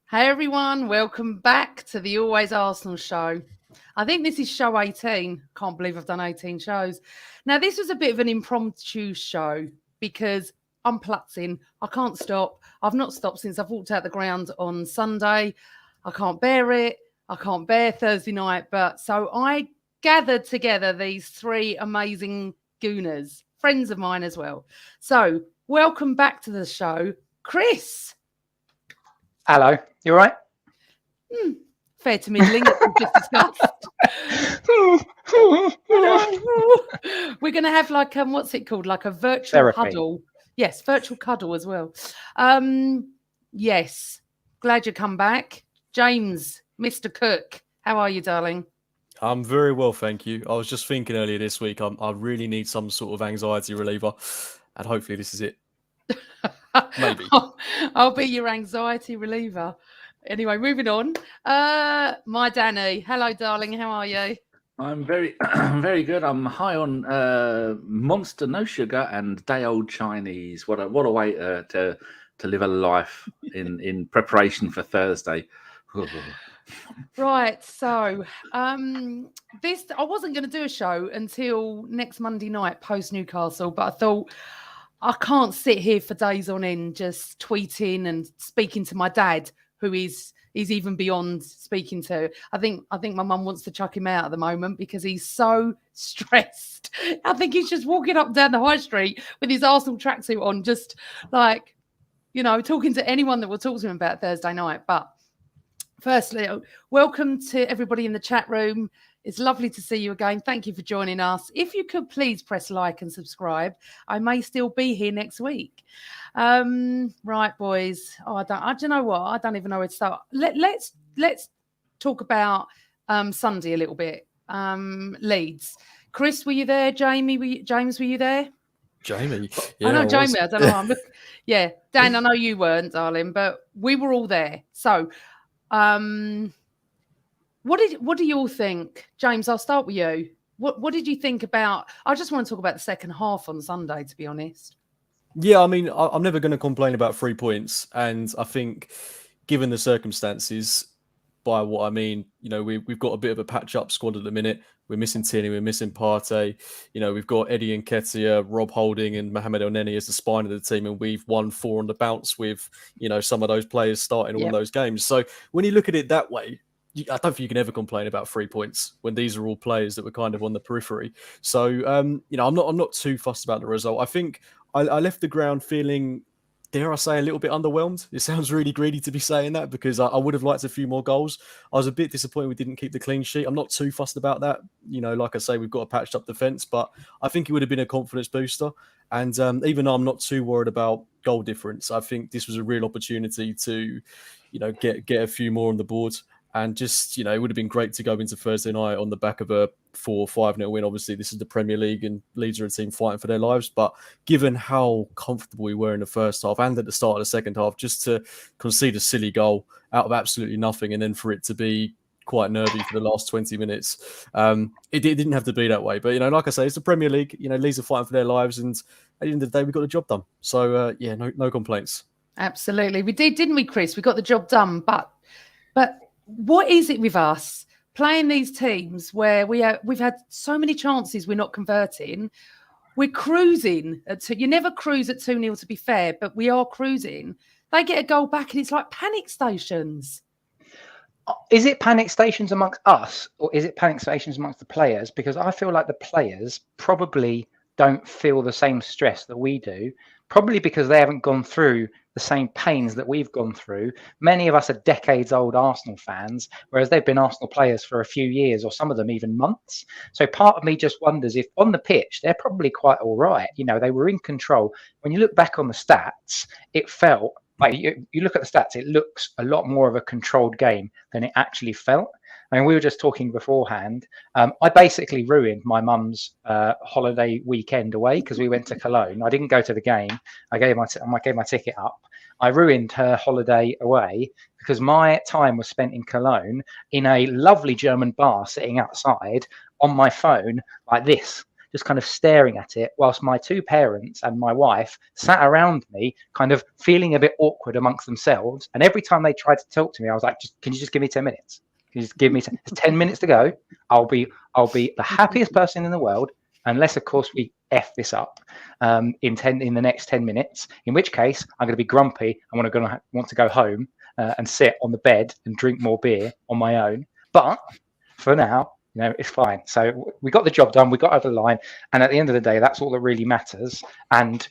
Hey everyone, welcome back to the Always Arsenal show. I think this is show 18. Can't believe I've done 18 shows. Now, this was a bit of an impromptu show because I'm plutzing. I can't stop. I've not stopped since I've walked out the ground on Sunday. I can't bear it. I can't bear Thursday night. But so I gathered together these three amazing gooners, friends of mine as well. So welcome back to the show, Chris. Hello, you all right? Fair to middling, as we've just discussed. We're going to have like, what's it called? Like a virtual Therapy. huddle. Yes, virtual cuddle as well. Yes, glad you come back. James, Mr. Cook, how are you, darling? I'm very well, thank you. I was just thinking earlier this week, I really need some sort of anxiety reliever, and hopefully this is it. Maybe. I'll be your anxiety reliever. Anyway, moving on. My Danny. Hello, darling. How are you? I'm very, very good. I'm high on Monster No Sugar and day old Chinese. What a way to live a life in preparation for Thursday. Right. So this I wasn't going to do a show until next Monday night post Newcastle, but I thought I can't sit here for days on end just tweeting and speaking to my dad, who is even beyond speaking to. I think my mum wants to chuck him out at the moment because he's so stressed. I think he's just walking up and down the high street with his Arsenal tracksuit on, just like, you know, talking to anyone that will talk to him about Thursday night. But firstly, welcome to everybody in the chat room. It's lovely to see you again. Thank you for joining us. If you could please press like and subscribe, I may still be here next week. Right, boys. I don't know what. I don't even know where to start. Let's talk about Sunday a little bit. Leeds. Chris, were you there? James, were you there? Jamie. Yeah, I know Jamie. I don't know. Yeah, Dan, I know you weren't, darling, but we were all there. So, what do you all think? James, I'll start with you. What did you think about? I just want to talk about the second half on Sunday, to be honest. Yeah, I mean, I'm never going to complain about 3 points. And I think, given the circumstances, by what I mean, you know, we've got a bit of a patch-up squad at the minute. We're missing Tierney, we're missing Partey. You know, we've got Eddie Nketiah, Rob Holding and Mohamed Elneny as the spine of the team. And we've won 4 on the bounce with, you know, some of those players starting all those games. So when you look at it that way, I don't think you can ever complain about 3 points when these are all players that were kind of on the periphery. So, you know, I'm not too fussed about the result. I think I left the ground feeling, dare I say, a little bit underwhelmed. It sounds really greedy to be saying that because I would have liked a few more goals. I was a bit disappointed we didn't keep the clean sheet. I'm not too fussed about that. You know, like I say, we've got a patched up defence, but I think it would have been a confidence booster. And even though I'm not too worried about goal difference, I think this was a real opportunity to, you know, get a few more on the board. And just, you know, it would have been great to go into Thursday night on the back of a 4 or 5-0 win. Obviously, this is the Premier League and Leeds are a team fighting for their lives. But given how comfortable we were in the first half and at the start of the second half, just to concede a silly goal out of absolutely nothing and then for it to be quite nervy for the last 20 minutes, it didn't have to be that way. But, you know, like I say, it's the Premier League. You know, Leeds are fighting for their lives. And at the end of the day, we got the job done. So, yeah, no complaints. Absolutely. We did, didn't we, Chris? We got the job done. But what is it with us playing these teams where we've had so many chances we're not converting? We're cruising. You never cruise at 2-0, to be fair, but we are cruising. They get a goal back and it's like panic stations. Is it panic stations amongst us or is it panic stations amongst the players? Because I feel like the players probably don't feel the same stress that we do, probably because they haven't gone through the same pains that we've gone through. Many of us are decades old Arsenal fans, whereas they've been Arsenal players for a few years or some of them even months. So part of me just wonders if on the pitch, they're probably quite all right. You know, they were in control. When you look back on the stats, it felt like you look at the stats, it looks a lot more of a controlled game than it actually felt. I mean, we were just talking beforehand. I basically ruined my mum's holiday weekend away because we went to Cologne. I didn't go to the game. I gave my ticket up. I ruined her holiday away because my time was spent in Cologne in a lovely German bar, sitting outside on my phone like this, just kind of staring at it, whilst my two parents and my wife sat around me, kind of feeling a bit awkward amongst themselves. And every time they tried to talk to me, I was like, can you just give me 10 minutes? Can you just give me 10 minutes to go? I'll be the happiest person in the world, unless, of course, we F this up in the next 10 minutes, in which case I'm going to be grumpy. I'm going to want to go home and sit on the bed and drink more beer on my own. But for now, it's fine. So we got the job done. We got over the line. And at the end of the day, that's all that really matters. And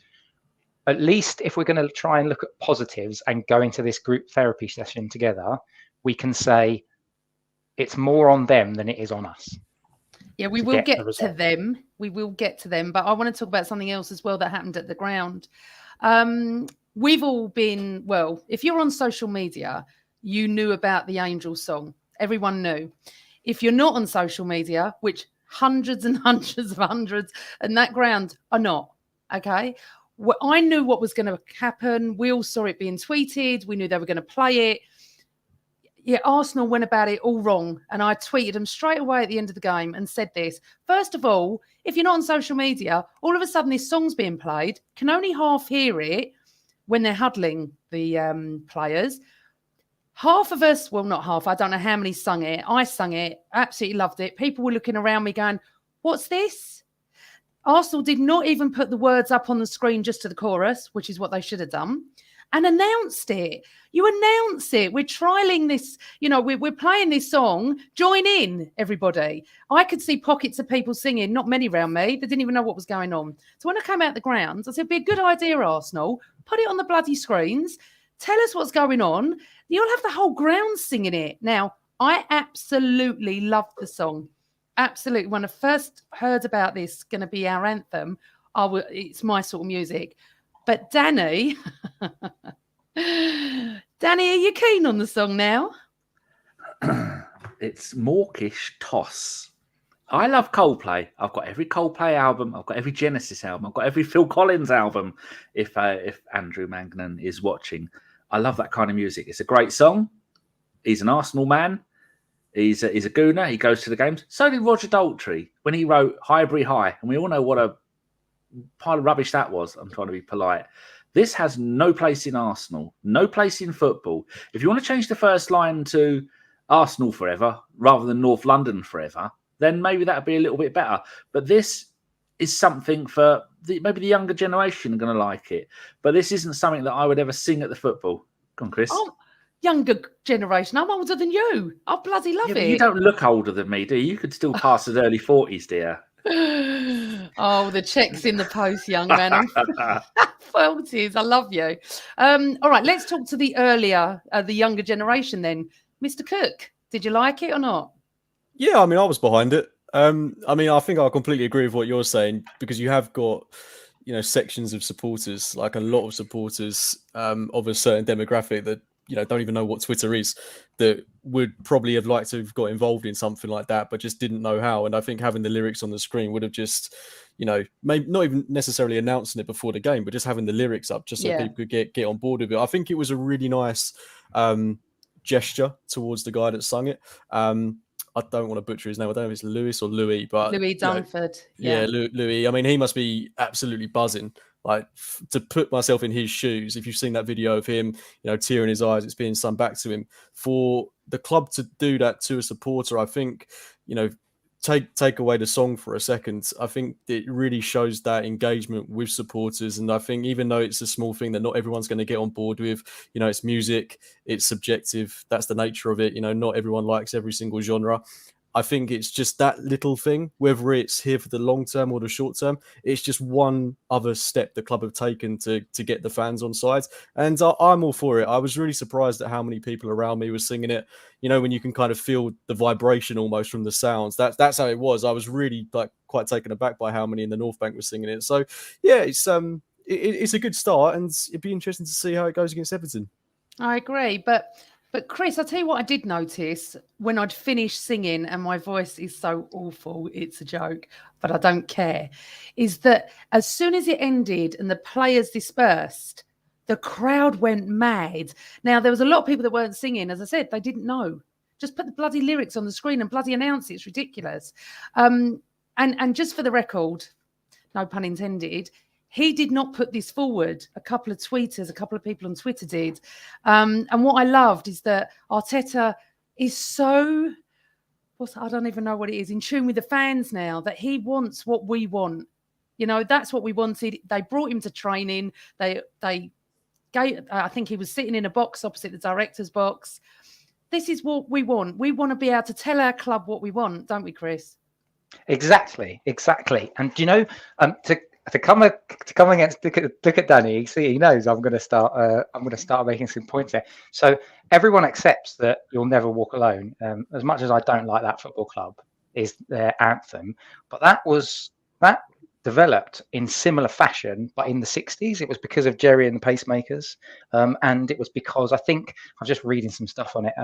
at least if we're going to try and look at positives and go into this group therapy session together, we can say it's more on them than it is on us. Yeah, we will get to them. We will get to them. But I want to talk about something else as well that happened at the ground. We've all been, well, if you're on social media, you knew about the Angel song. Everyone knew. If you're not on social media, which hundreds and hundreds and that ground are not, okay? Well, I knew what was going to happen. We all saw it being tweeted. We knew they were going to play it. Yeah, Arsenal went about it all wrong. And I tweeted them straight away at the end of the game and said this. First of all, if you're not on social media, all of a sudden this song's being played, can only half hear it when they're huddling the players. Half of us, well, not half, I don't know how many sung it. I sung it, absolutely loved it. People were looking around me going, what's this? Arsenal did not even put the words up on the screen just to the chorus, which is what they should have done, and announced it. You announce it. We're trialing this, we're playing this song. Join in, everybody. I could see pockets of people singing, not many around me. They didn't even know what was going on. So when I came out the grounds, I said, it'd be a good idea, Arsenal. Put it on the bloody screens. Tell us what's going on. You'll have the whole ground singing it. Now, I absolutely loved the song. Absolutely. When I first heard about this going to be our anthem, it's my sort of music. But Danny, are you keen on the song now? It's mawkish toss. I love Coldplay. I've got every Coldplay album. I've got every Genesis album. I've got every Phil Collins album. If Andrew Magnan is watching, I love that kind of music. It's a great song. He's an Arsenal man. He's a gooner. He goes to the games. So did Roger Daltrey when he wrote Highbury High. And we all know what a pile of rubbish that was. I'm trying to be polite. This has no place in Arsenal. No place in football. If you want to change the first line to Arsenal forever rather than North London forever, then maybe that would be a little bit better. But this is something for maybe the younger generation are going to like it. But this isn't something that I would ever sing at the football. Come on, Chris. Oh, younger generation. I'm older than you. I bloody love it. You don't look older than me, do you? You could still pass as early 40s, dear. Oh, the check's in the post, young man. I'm 40s. I love you. All right, let's talk to the younger generation then. Mr. Cook, did you like it or not? Yeah, I mean, I was behind it. I mean, I think I completely agree with what you're saying, because you have got, sections of supporters, like a lot of supporters of a certain demographic that, don't even know what Twitter is, that would probably have liked to have got involved in something like that, but just didn't know how. And I think having the lyrics on the screen would have just, maybe not even necessarily announcing it before the game, but just having the lyrics up just so people could get on board with it. I think it was a really nice gesture towards the guy that sung it. I don't want to butcher his name. I don't know if it's Lewis or Louis, but Louis Dunford. Louis. I mean, he must be absolutely buzzing. Like, to put myself in his shoes, if you've seen that video of him, tear in his eyes, it's being sung back to him. For the club to do that to a supporter, I think, take away the song for a second, I think it really shows that engagement with supporters. And I think even though it's a small thing that not everyone's going to get on board with, it's music, it's subjective. That's the nature of it. Not everyone likes every single genre. I think it's just that little thing, whether it's here for the long term or the short term, it's just one other step the club have taken to get the fans on side. And I'm all for it. I was really surprised at how many people around me were singing it. When you can kind of feel the vibration almost from the sounds. That's how it was. I was really quite taken aback by how many in the North Bank were singing it. So yeah, it's a good start, and it'd be interesting to see how it goes against Everton. I agree, but But Chris, I'll tell you what I did notice when I'd finished singing, and my voice is so awful, it's a joke, but I don't care, is that as soon as it ended and the players dispersed, the crowd went mad. Now, there was a lot of people that weren't singing. As I said, they didn't know. Just put the bloody lyrics on the screen and bloody announce it. It's ridiculous. And just for the record, no pun intended, he did not put this forward. A couple of tweeters, a couple of people on Twitter did. And what I loved is that Arteta is so, I don't even know what it is, in tune with the fans now, that he wants what we want. You know, that's what we wanted. They brought him to training. They gave, I think he was sitting in a box opposite the director's box. This is what we want. We want to be able to tell our club what we want, don't we, Chris? Exactly. And do you know, to come against, look at Danny. He knows I'm going to start making some points there. So everyone accepts that You'll Never Walk Alone. As much as I don't like that football club, is their anthem, but that developed in similar fashion, but in the 60s. It was because of Jerry and the Pacemakers, and it was because I think I'm just reading some stuff on it.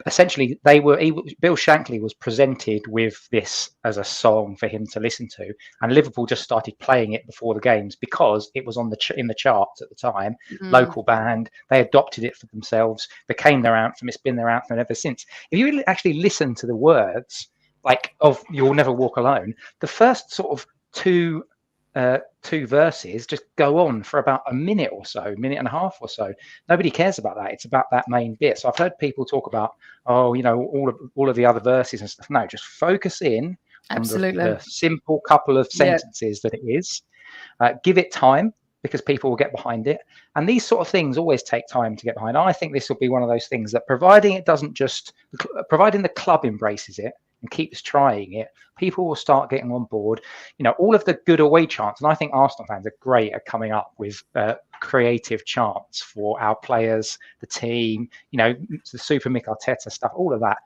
Essentially, Bill Shankly was presented with this as a song for him to listen to, and Liverpool just started playing it before the games because it was on in the charts at the time. Local band, they adopted it for themselves, became their anthem. It's been their anthem ever since. If you actually listen to the words, like of "You'll Never Walk Alone," the first sort of two verses just go on for about a minute or so, minute and a half or so. Nobody cares about that. It's about that main bit. So I've heard people talk about, all of the other verses and stuff. No, just focus in on the simple couple of sentences that it is. Give it time, because people will get behind it. And these sort of things always take time to get behind. I think this will be one of those things that, providing the club embraces it and keeps trying it, people will start getting on board. You know, all of the good away chants, and I think Arsenal fans are great at coming up with creative chants for our players, the team, you know, the Super Mick Arteta stuff, all of that.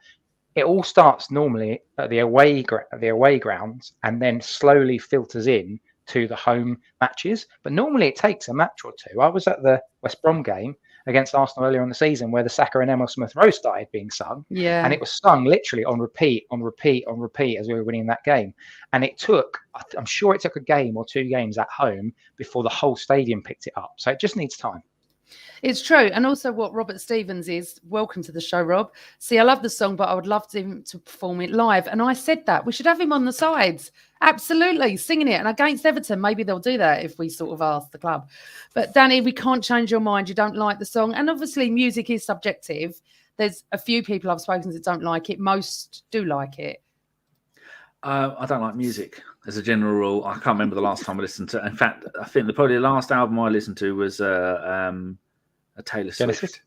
It all starts normally at the away grounds and then slowly filters in to the home matches. But normally it takes a match or two. I was at the West Brom game against Arsenal earlier in the season where the Saka and Emil Smith Rowe started being sung. Yeah. And it was sung literally on repeat as we were winning that game. And it took, I'm sure it took a game or two games at home before the whole stadium picked it up. So it just needs time. It's true. And also what Robert Stevens is, welcome to the show, Rob. See, I love the song, but I would love him to perform it live. And I said that. We should have him on the sides. Absolutely. Singing it. And against Everton, maybe they'll do that if we sort of ask the club. But Danny, we can't change your mind. You don't like the song. And obviously music is subjective. There's a few people I've spoken to that don't like it. Most do like it. I don't like music as a general rule. I can't remember the last time I listened to. In fact, I think probably the last album I listened to was a Taylor Swift.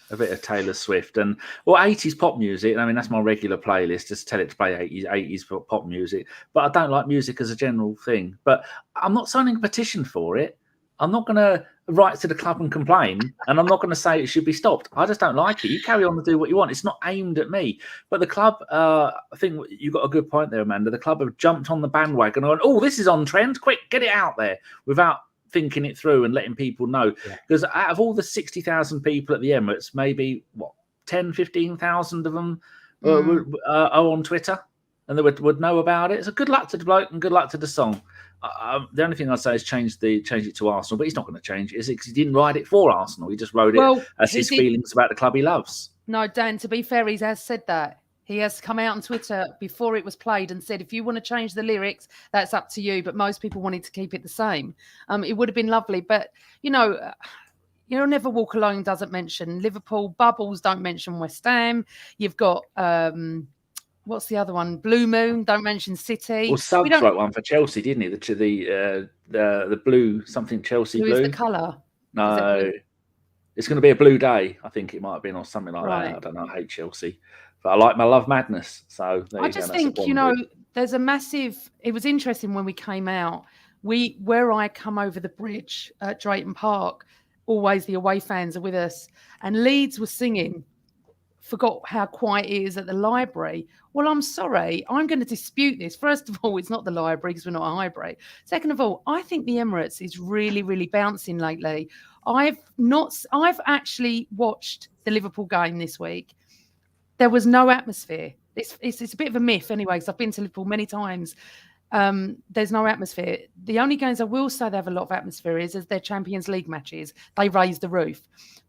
A bit of Taylor Swift and 80s pop music. I mean, that's my regular playlist. Just tell it to play 80s pop music. But I don't like music as a general thing. But I'm not signing a petition for it. I'm not going to write to the club and complain, and I'm not going to say it should be stopped. I just don't like it. You carry on to do what you want. It's not aimed at me. But the club, I think you got a good point there, Amanda. The club have jumped on the bandwagon and gone, oh, this is on trend. Quick, get it out there without thinking it through and letting people know. Because out of all the 60,000 people at the Emirates, maybe 10, 15,000 of them are on Twitter and they would know about it. So good luck to the bloke and good luck to the song. The only thing I'd say is change it to Arsenal, but he's not going to change it, is it? Because he didn't write it for Arsenal. He just wrote it as his feelings about the club he loves. No, Dan, to be fair, he has said that. He has come out on Twitter before it was played and said, if you want to change the lyrics, that's up to you. But most people wanted to keep it the same. It would have been lovely. But, You'll Never Walk Alone doesn't mention Liverpool. Bubbles don't mention West Ham. You've got... what's the other one? Blue Moon. Don't mention City. Well, Subs wrote one for Chelsea, didn't he? The blue something Chelsea blue. Who is the colour? No, it's going to be a blue day. I think it might have been or something like that. I don't know. I hate Chelsea, but I like my love madness. So I just think there's a massive. It was interesting when we came out. Where I come over the bridge at Drayton Park, always the away fans are with us, and Leeds was singing. Forgot how quiet it is at the library. Well, I'm sorry. I'm going to dispute this. First of all, it's not the library because we're not a highbury. Second of all, I think the Emirates is really, really bouncing lately. I've actually watched the Liverpool game this week. There was no atmosphere. It's a bit of a myth anyway, because I've been to Liverpool many times. There's no atmosphere. The only games I will say they have a lot of atmosphere is their Champions League matches. They raise the roof.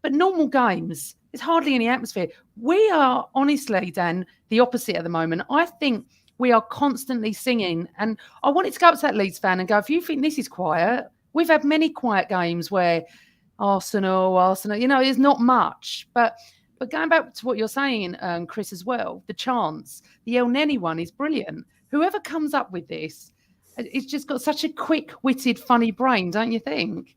But normal games, there's hardly any atmosphere. We are, honestly, Dan, the opposite at the moment. I think we are constantly singing. And I wanted to go up to that Leeds fan and go, if you think this is quiet, we've had many quiet games where Arsenal, there's not much. But going back to what you're saying, Chris, as well, the chants, the Elneny one is brilliant. Whoever comes up with this, it's just got such a quick-witted, funny brain, don't you think?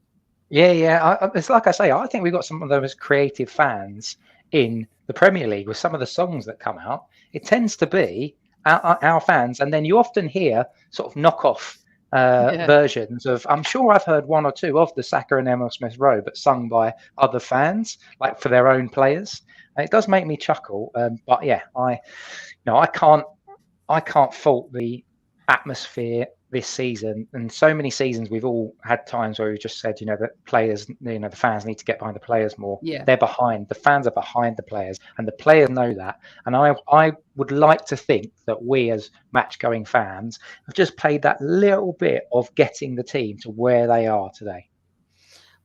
Yeah. It's like I say, I think we've got some of those creative fans in the Premier League with some of the songs that come out. It tends to be our fans, and then you often hear sort of knockoff versions of. I'm sure I've heard one or two of the Saka and Emil Smith Rowe, but sung by other fans, like for their own players. And it does make me chuckle. But yeah, I can't fault the atmosphere this season. And so many seasons we've all had times where we've just said, that players, the fans need to get behind the players more. Yeah. They're behind. The fans are behind the players, and the players know that. And I would like to think that we as match-going fans have just played that little bit of getting the team to where they are today.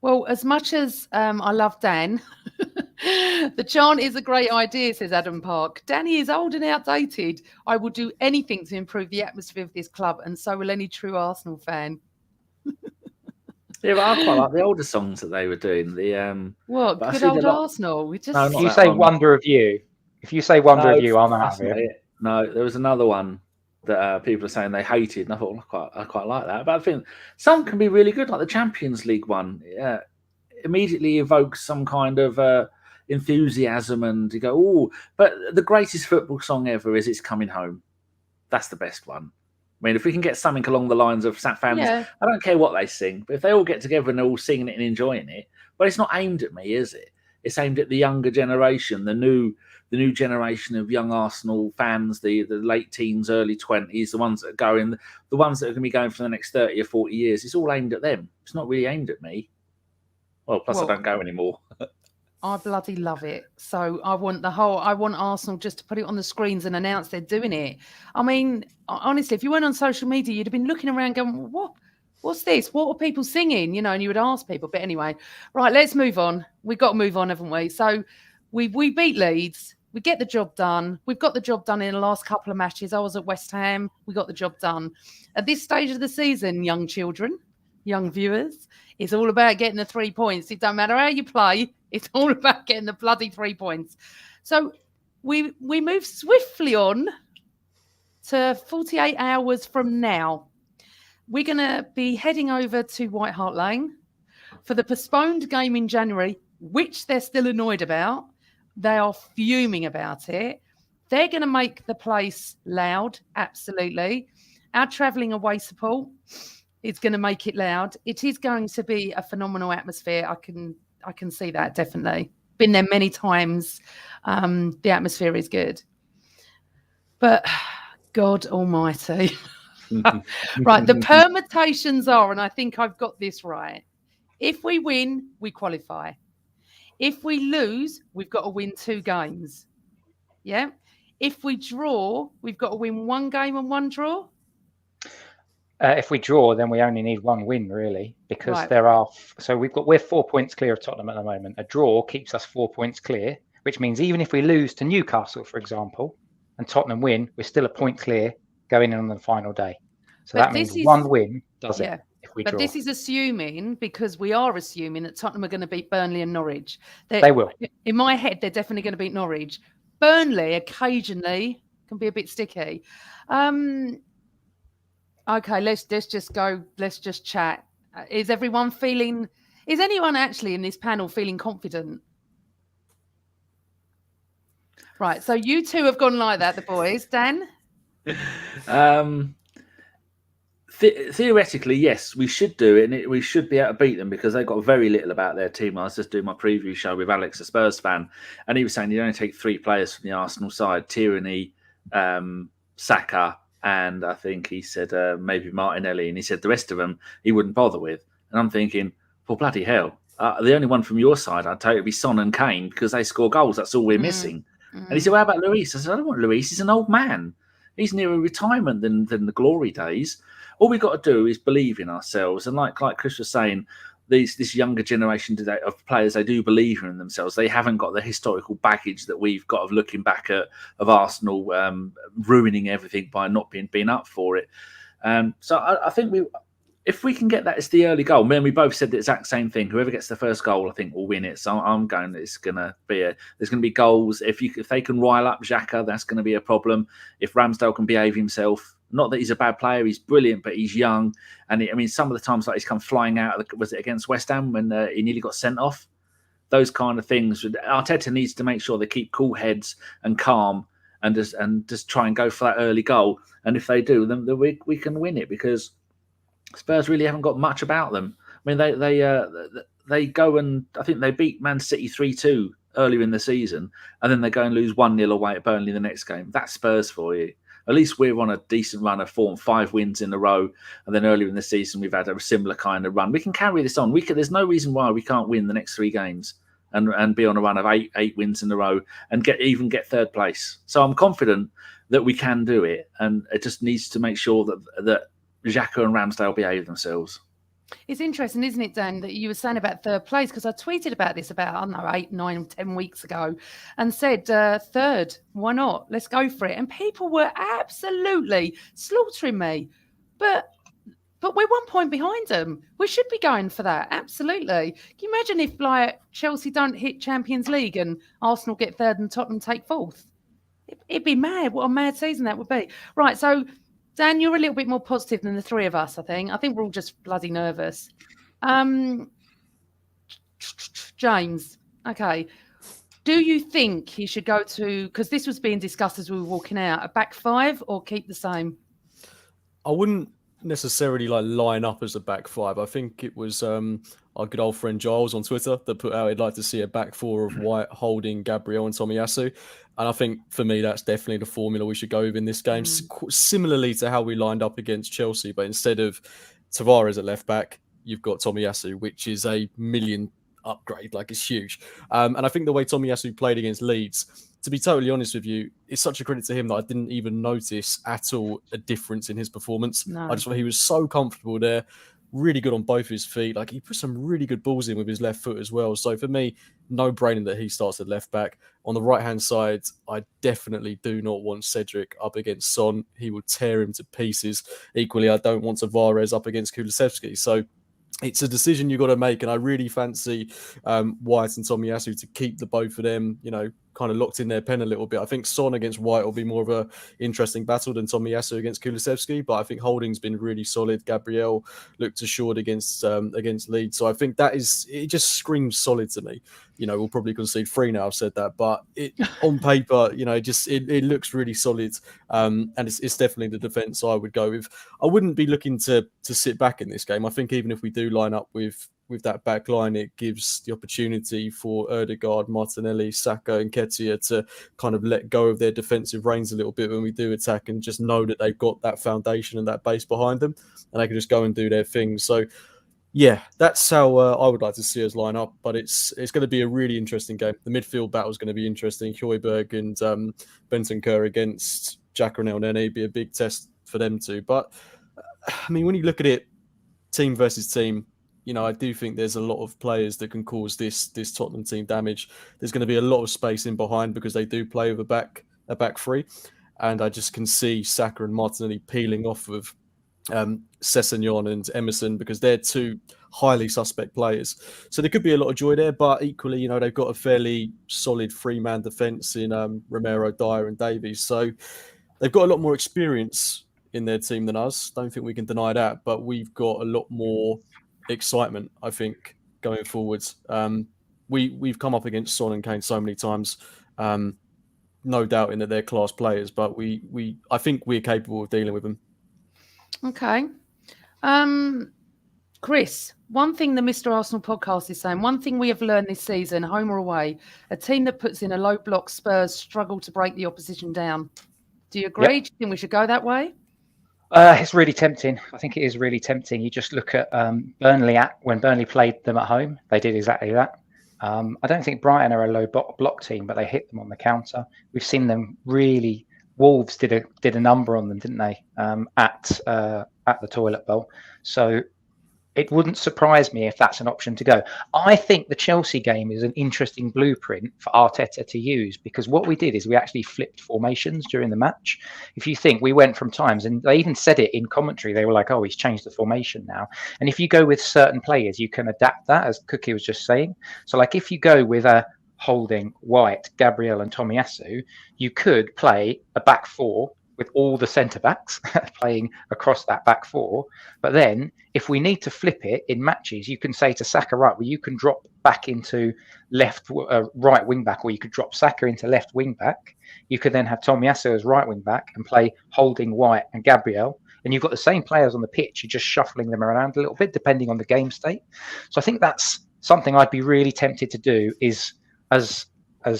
Well, as much as I love Dan, the chant is a great idea, says Adam Park. Danny is old and outdated. I will do anything to improve the atmosphere of this club, and so will any true Arsenal fan. Yeah, but I quite like the older songs that they were doing. What, good old Arsenal? We just... If you say Wonder of You, I'm out of it. No, there was another one that people are saying they hated, and I thought, I quite like that. But I think some can be really good, like the Champions League one. Yeah, immediately evokes some kind of enthusiasm, and you go, oh, but the greatest football song ever is "It's Coming Home." That's the best one. I mean, if we can get something along the lines of Sat fans, I don't care what they sing, but if they all get together and they're all singing it and enjoying it, but it's not aimed at me, is it? It's aimed at the younger generation, the new generation of young Arsenal fans, the late teens, early 20s, the ones that are going, the ones that are going to be going for the next 30 or 40 years. It's all aimed at them. It's not really aimed at me. Well, plus I don't go anymore. I bloody love it. So I want Arsenal just to put it on the screens and announce they're doing it. I mean, honestly, if you weren't on social media, you'd have been looking around going, what's this? What are people singing? And you would ask people. But anyway, right, let's move on. We've got to move on, haven't we? So we beat Leeds. We get the job done. We've got the job done in the last couple of matches. I was at West Ham. We got the job done. At this stage of the season, young children, young viewers, it's all about getting the 3 points. It don't matter how you play. It's all about getting the bloody 3 points. So we move swiftly on to 48 hours from now. We're going to be heading over to White Hart Lane for the postponed game in January, which they're still annoyed about. They are fuming about it. They're going to make the place loud, absolutely. Our travelling away support is going to make it loud. It is going to be a phenomenal atmosphere. I can see that, definitely. Been there many times. The atmosphere is good. But God almighty. Right, the permutations are, and I think I've got this right. If we win, we qualify. If we lose, we've got to win 2 games. Yeah. If we draw, we've got to win 1 game and 1 draw. If we draw, then we only need 1 win, really, because we're 4 points clear of Tottenham at the moment. A draw keeps us 4 points clear, which means even if we lose to Newcastle, for example, and Tottenham win, we're still a point clear going in on the final day. So that means 1 win does it. If we draw. This is assuming, because we are assuming that Tottenham are going to beat Burnley and Norwich. They will. In my head, they're definitely going to beat Norwich. Burnley occasionally can be a bit sticky. Okay, let's just go. Let's just chat. Is anyone actually in this panel feeling confident? Right. So you two have gone like that, the boys. Dan? Theoretically, yes, we should do it, and we should be able to beat them because they've got very little about their team. I was just doing my preview show with Alex, a Spurs fan, and he was saying you only take 3 players from the Arsenal side: Tierney, Saka, and I think he said maybe Martinelli, and he said the rest of them he wouldn't bother with. And I'm thinking, well, bloody hell, The only one from your side, I'd tell you, would be Son and Kane because they score goals. That's all we're missing. And he said, "Well, how about Luis?" I said, "I don't want Luis. He's an old man. He's nearer retirement than the glory days. All we got to do is believe in ourselves." And like Chris was saying, this younger generation today of players, they do believe in themselves. They haven't got the historical baggage that we've got of looking back at of Arsenal ruining everything by not being up for it. So I think if we can get that as the early goal, man, we both said the exact same thing. Whoever gets the first goal, I think, will win it. So I'm going. There's going to be goals. If they can rile up Xhaka, that's going to be a problem. If Ramsdale can behave himself, not that he's a bad player, he's brilliant, but he's young. And some of the times like he's come flying out. Was it against West Ham when he nearly got sent off? Those kind of things. Arteta needs to make sure they keep cool heads and calm and just try and go for that early goal. And if they do, then we can win it because Spurs really haven't got much about them. I mean, they go and I think they beat Man City 3-2 earlier in the season, and then they go and lose 1-0 away at Burnley the next game. That's Spurs for you. At least we're on a decent run of form, 5 wins in a row, and then earlier in the season we've had a similar kind of run. We can carry this on. There's no reason why we can't win the next 3 games and be on a run of 8 wins in a row and get third place. So I'm confident that we can do it, and it just needs to make sure that Xhaka and Ramsdale behave themselves. It's interesting, isn't it, Dan, that you were saying about third place? Because I tweeted about this about, I don't know, 8, 9, 10 weeks ago and said, third, why not? Let's go for it. And people were absolutely slaughtering me. But we're 1 point behind them. We should be going for that. Absolutely. Can you imagine if, like, Chelsea don't hit Champions League and Arsenal get third and Tottenham take fourth? It'd be mad. What a mad season that would be. Right, so Dan, you're a little bit more positive than the 3 of us, I think. I think we're all just bloody nervous. James, okay. Do you think he should go to, because this was being discussed as we were walking out, a back 5 or keep the same? I wouldn't necessarily line up as a back 5. I think it was our good old friend Giles on Twitter that put out he'd like to see a back 4 of White, Holding, Gabriel and Tomiyasu. And I think for me, that's definitely the formula we should go with in this game. Similarly to how we lined up against Chelsea, but instead of Tavares at left back, you've got Tomiyasu, which is a million upgrade. It's huge. And I think the way Tomiyasu played against Leeds, to be totally honest with you, it's such a credit to him that I didn't even notice at all a difference in his performance. No. I just thought he was so comfortable there. Really good on both his feet. He put some really good balls in with his left foot as well. So for me, no brainer that he starts at left back. On the right-hand side, I definitely do not want Cedric up against Son. He would tear him to pieces. Equally, I don't want Tavares up against Kulusevski. So it's a decision you've got to make. And I really fancy White and Tomiyasu to keep the both of them, kind of locked in their pen a little bit. I think Son against White will be more of a interesting battle than Tomiyasu against Kulusevski, but I think Holding's been really solid. Gabriel looked assured against Leeds. So I think it just screams solid to me. We'll probably concede 3 now, I've said that, but on paper, it looks really solid. And it's definitely the defence I would go with. I wouldn't be looking to sit back in this game. I think even if we do line up with that back line, it gives the opportunity for Ødegaard, Martinelli, Saka and Nketiah to kind of let go of their defensive reins a little bit when we do attack and just know that they've got that foundation and that base behind them and they can just go and do their thing. So yeah, that's how I would like to see us line up, but it's going to be a really interesting game. The midfield battle is going to be interesting. Højbjerg and Bentancur against Xhaka and Elneny be a big test for them too. But I mean, when you look at it, team versus team, I do think there's a lot of players that can cause this Tottenham team damage. There's going to be a lot of space in behind because they do play with a back 3. And I just can see Saka and Martinelli peeling off of Sessegnon and Emerson because they're 2 highly suspect players. So there could be a lot of joy there, but equally, they've got a fairly solid 3-man defence in Romero, Dyer and Davies. So they've got a lot more experience in their team than us. Don't think we can deny that, but we've got a lot more excitement, I think, going forwards. We've come up against Son and Kane so many times, no doubt in that they're class players, but I think we're capable of dealing with them. Okay. Chris, one thing the Mr. Arsenal podcast is saying, one thing we have learned this season, home or away, a team that puts in a low block Spurs struggle to break the opposition down. Do you agree? Yep. Do you think we should go that way? It's really tempting. I think it is really tempting. You just look at Burnley when Burnley played them at home. They did exactly that. I don't think Brighton are a low block team, but they hit them on the counter. We've seen them really. Wolves did a number on them, didn't they? At the toilet bowl. So it wouldn't surprise me if that's an option to go. I think the Chelsea game is an interesting blueprint for Arteta to use, because what we did is we actually flipped formations during the match. If you think, we went from times, and they even said it in commentary, they were like, oh, he's changed the formation now. And if you go with certain players, you can adapt that, as Cookie was just saying. So like if you go with a Holding, White, Gabriel and Tomiyasu, you could play a back four with all the centre-backs playing across that back four. But then if we need to flip it in matches, you can say to Saka, right, well, you can drop back into right wing back, or you could drop Saka into left wing back. You could then have Tomiyasu as right wing back and play Holding, White and Gabriel. And you've got the same players on the pitch. You're just shuffling them around a little bit, depending on the game state. So I think that's something I'd be really tempted to do is, as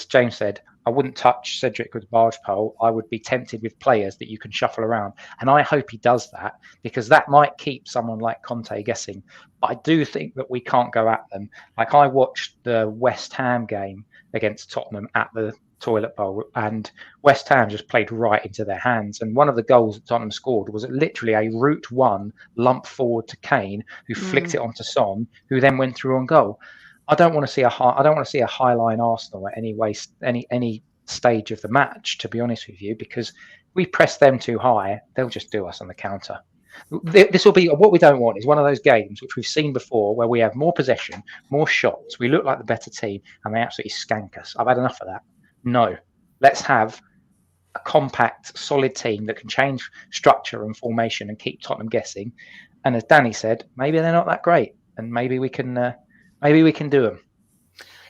James said, I wouldn't touch Cedric with a barge pole. I would be tempted with players that you can shuffle around. And I hope he does that, because that might keep someone like Conte guessing. But I do think that we can't go at them. Like, I watched the West Ham game against Tottenham at the toilet bowl, and West Ham just played right into their hands. And one of the goals that Tottenham scored was literally a route one lump forward to Kane, who flicked it onto Son, who then went through on goal. I don't want to see a high line Arsenal at any stage of the match, to be honest with you, because if we press them too high, they'll just do us on the counter. This will be what we don't want. Is one of those games which we've seen before, where we have more possession, more shots, we look like the better team, and they absolutely skank us. I've had enough of that. No, let's have a compact, solid team that can change structure and formation and keep Tottenham guessing. And as Danny said, maybe they're not that great, and maybe we can do them.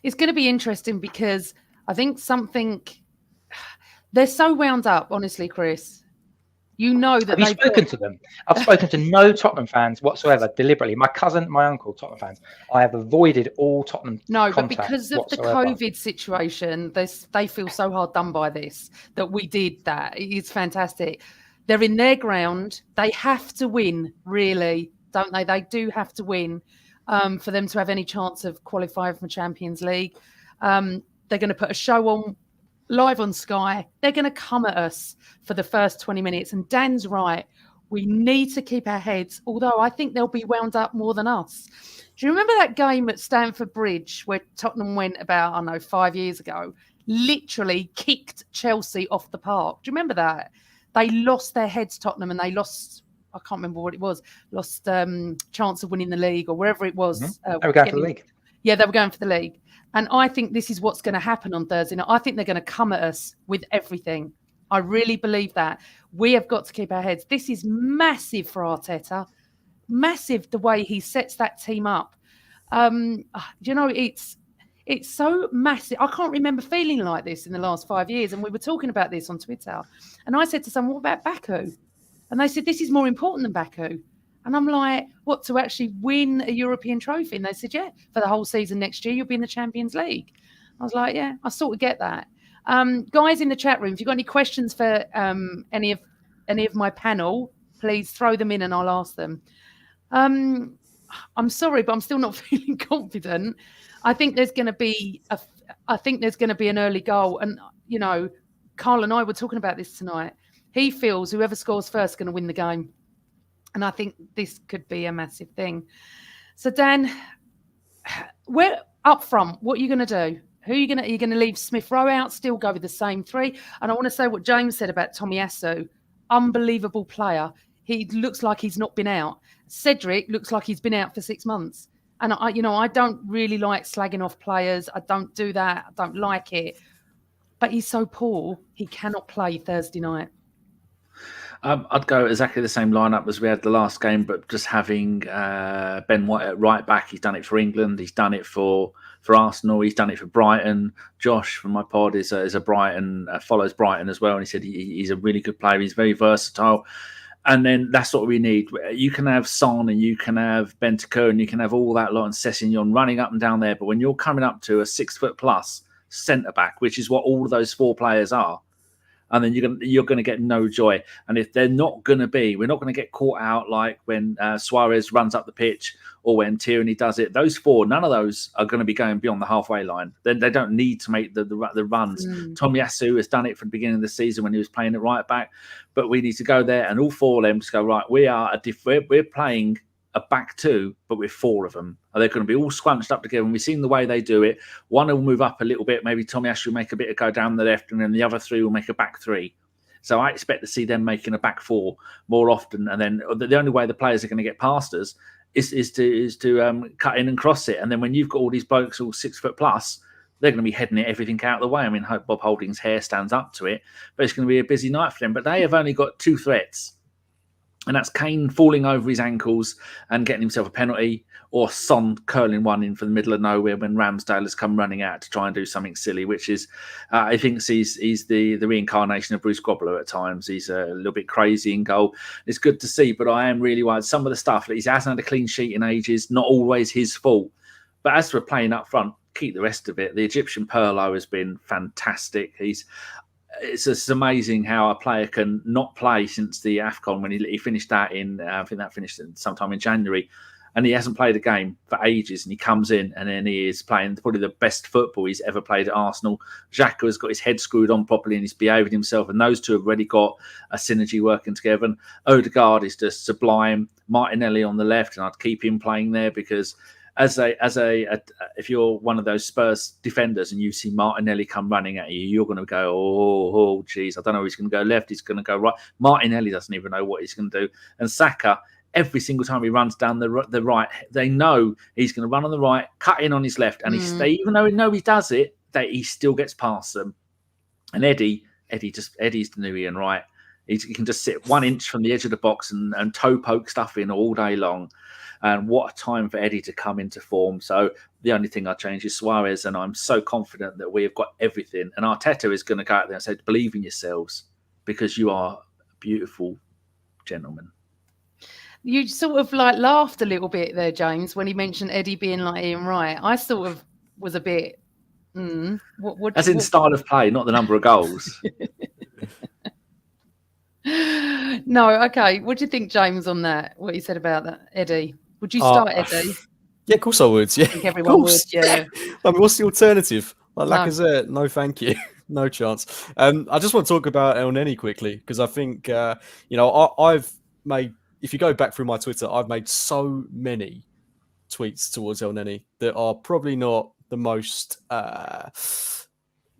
It's going to be interesting, because I think they're so wound up, honestly, Chris. You know that Have you spoken to them? I've spoken to no Tottenham fans whatsoever, deliberately. My cousin, my uncle, Tottenham fans. I have avoided all Tottenham but because of whatsoever. The COVID situation, they feel so hard done by this, that we did that. It's fantastic. They're in their ground. They have to win, really, don't they? They do have to win. For them to have any chance of qualifying for Champions League. They're going to put a show on live on Sky. They're going to come at us for the first 20 minutes. And Dan's right. We need to keep our heads, although I think they'll be wound up more than us. Do you remember that game at Stamford Bridge where Tottenham went about, 5 years ago, literally kicked Chelsea off the park? Do you remember that? They lost their heads, Tottenham, and they lost... I can't remember what it was. Lost chance of winning the league, or wherever it was. They were going for the league. Yeah, they were going for the league. And I think this is what's going to happen on Thursday night. I think they're going to come at us with everything. I really believe that. We have got to keep our heads. This is massive for Arteta. Massive, the way he sets that team up. It's so massive. I can't remember feeling like this in the last 5 years. And we were talking about this on Twitter. And I said to someone, what about Baku? And they said, this is more important than Baku. And I'm like, what, to actually win a European trophy? And they said, yeah, for the whole season next year, you'll be in the Champions League. I was like, yeah, I sort of get that. Guys in the chat room, if you've got any questions for any of my panel, please throw them in and I'll ask them. I'm sorry, but I'm still not feeling confident. I think there's going to be an early goal. And, Carl and I were talking about this tonight. He feels whoever scores first is going to win the game. And I think this could be a massive thing. So, Dan, where up front, what are you going to do? Are you going to leave Smith Rowe out, still go with the same three? And I want to say what James said about Tomiyasu. Unbelievable player. He looks like he's not been out. Cedric looks like he's been out for 6 months. And I don't really like slagging off players. I don't do that. I don't like it. But he's so poor, he cannot play Thursday night. I'd go exactly the same lineup as we had the last game, but just having Ben White at right back. He's done it for England. He's done it for Arsenal. He's done it for Brighton. Josh from my pod is a Brighton, follows Brighton as well. And he said he's a really good player. He's very versatile. And then that's what we need. You can have Son and you can have Bentancur and you can have all that lot and Sessegnon running up and down there. But when you're coming up to a 6 foot plus centre back, which is what all of those four players are, and then you're going to get no joy. And if they're not going to be, we're not going to get caught out like when Suarez runs up the pitch or when Tierney does it. Those four, none of those are going to be going beyond the halfway line. They don't need to make the runs. Tomiyasu has done it from the beginning of the season when he was playing at right back, but we need to go there and all four of them just go, right, we're playing a back two, but with four of them. Are they going to be all scrunched up together? And we've seen the way they do it. One will move up a little bit. Maybe Tomiyasu will make a bit of go down the left, and then the other three will make a back three. So I expect to see them making a back four more often. And then the only way the players are going to get past us is to cut in and cross it. And then when you've got all these blokes all 6 foot plus, they're going to be heading everything out of the way. I mean, hope Bob Holding's hair stands up to it, but it's going to be a busy night for them. But they have only got 2 threats. And that's Kane falling over his ankles and getting himself a penalty, or Son curling one in from the middle of nowhere when Ramsdale has come running out to try and do something silly, which is, I think he's the reincarnation of Bruce Grobbler at times. He's a little bit crazy in goal. It's good to see, but I am really worried. Some of the stuff that he hasn't had a clean sheet in ages, not always his fault. But as for playing up front, keep the rest of it. The Egyptian Perlo has been fantastic. It's just amazing how a player can not play since the AFCON when he finished that in, I think that finished sometime in January, and he hasn't played a game for ages, and he comes in and then he is playing probably the best football he's ever played at Arsenal. Xhaka has got his head screwed on properly and he's behaving himself, and those two have already got a synergy working together. And Odegaard is just sublime. Martinelli on the left, and I'd keep him playing there because if you're one of those Spurs defenders and you see Martinelli come running at you, you're going to go, oh, geez, I don't know. He's going to go left. He's going to go right. Martinelli doesn't even know what he's going to do. And Saka, every single time he runs down the right, they know he's going to run on the right, cut in on his left, and even though he knows he does it, he still gets past them. And Eddie's the new Ian Wright. He can just sit 1 inch from the edge of the box and toe poke stuff in all day long. And what a time for Eddie to come into form. So the only thing I change is Suarez, and I'm so confident that we have got everything. And Arteta is going to go out there and say, believe in yourselves because you are beautiful gentlemen. You sort of like laughed a little bit there, James, when he mentioned Eddie being like Ian Wright. I sort of was a bit, As in style of play, not the number of goals. No, okay. What do you think, James, on that? What you said about that, Eddie? Would you start Eddie? Yeah, of course I would. Yeah, I think everyone would. Yeah. I mean, what's the alternative? Like Lacazette? No, thank you. No chance. I just want to talk about Elneny quickly because I think I've made. If you go back through my Twitter, I've made so many tweets towards Elneny that are probably not the most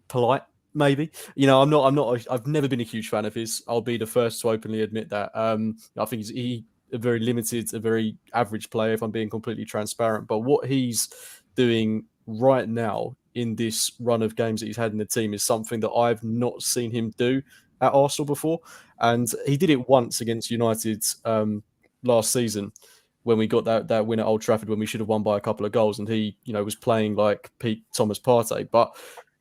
polite. Maybe, I've never been a huge fan of his. I'll be the first to openly admit that. I think he's a very limited, a very average player, if I'm being completely transparent. But what he's doing right now in this run of games that he's had in the team is something that I've not seen him do at Arsenal before. And he did it once against United last season when we got that win at Old Trafford when we should have won by a couple of goals. And he, was playing like peak Thomas Partey. But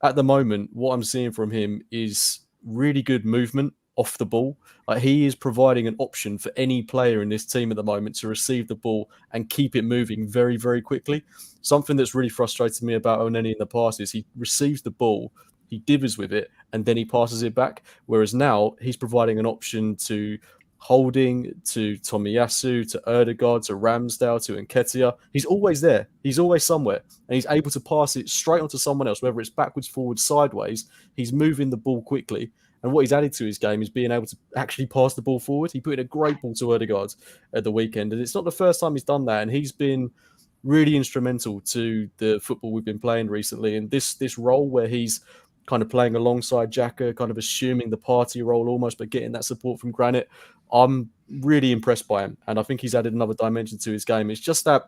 at the moment, what I'm seeing from him is really good movement off the ball. He is providing an option for any player in this team at the moment to receive the ball and keep it moving very, very quickly. Something that's really frustrated me about Elneny in the past is he receives the ball, he divers with it, and then he passes it back. Whereas now he's providing an option to Holding, to Tomiyasu, to Odegaard, to Ramsdale, to Nketiah. He's always there. He's always somewhere. And he's able to pass it straight onto someone else, whether it's backwards, forwards, sideways. He's moving the ball quickly. And what he's added to his game is being able to actually pass the ball forward. He put in a great ball to Odegaard at the weekend. And it's not the first time he's done that. And he's been really instrumental to the football we've been playing recently. And this role where he's kind of playing alongside Xhaka, kind of assuming the party role almost, but getting that support from Granit. I'm really impressed by him. And I think he's added another dimension to his game. It's just that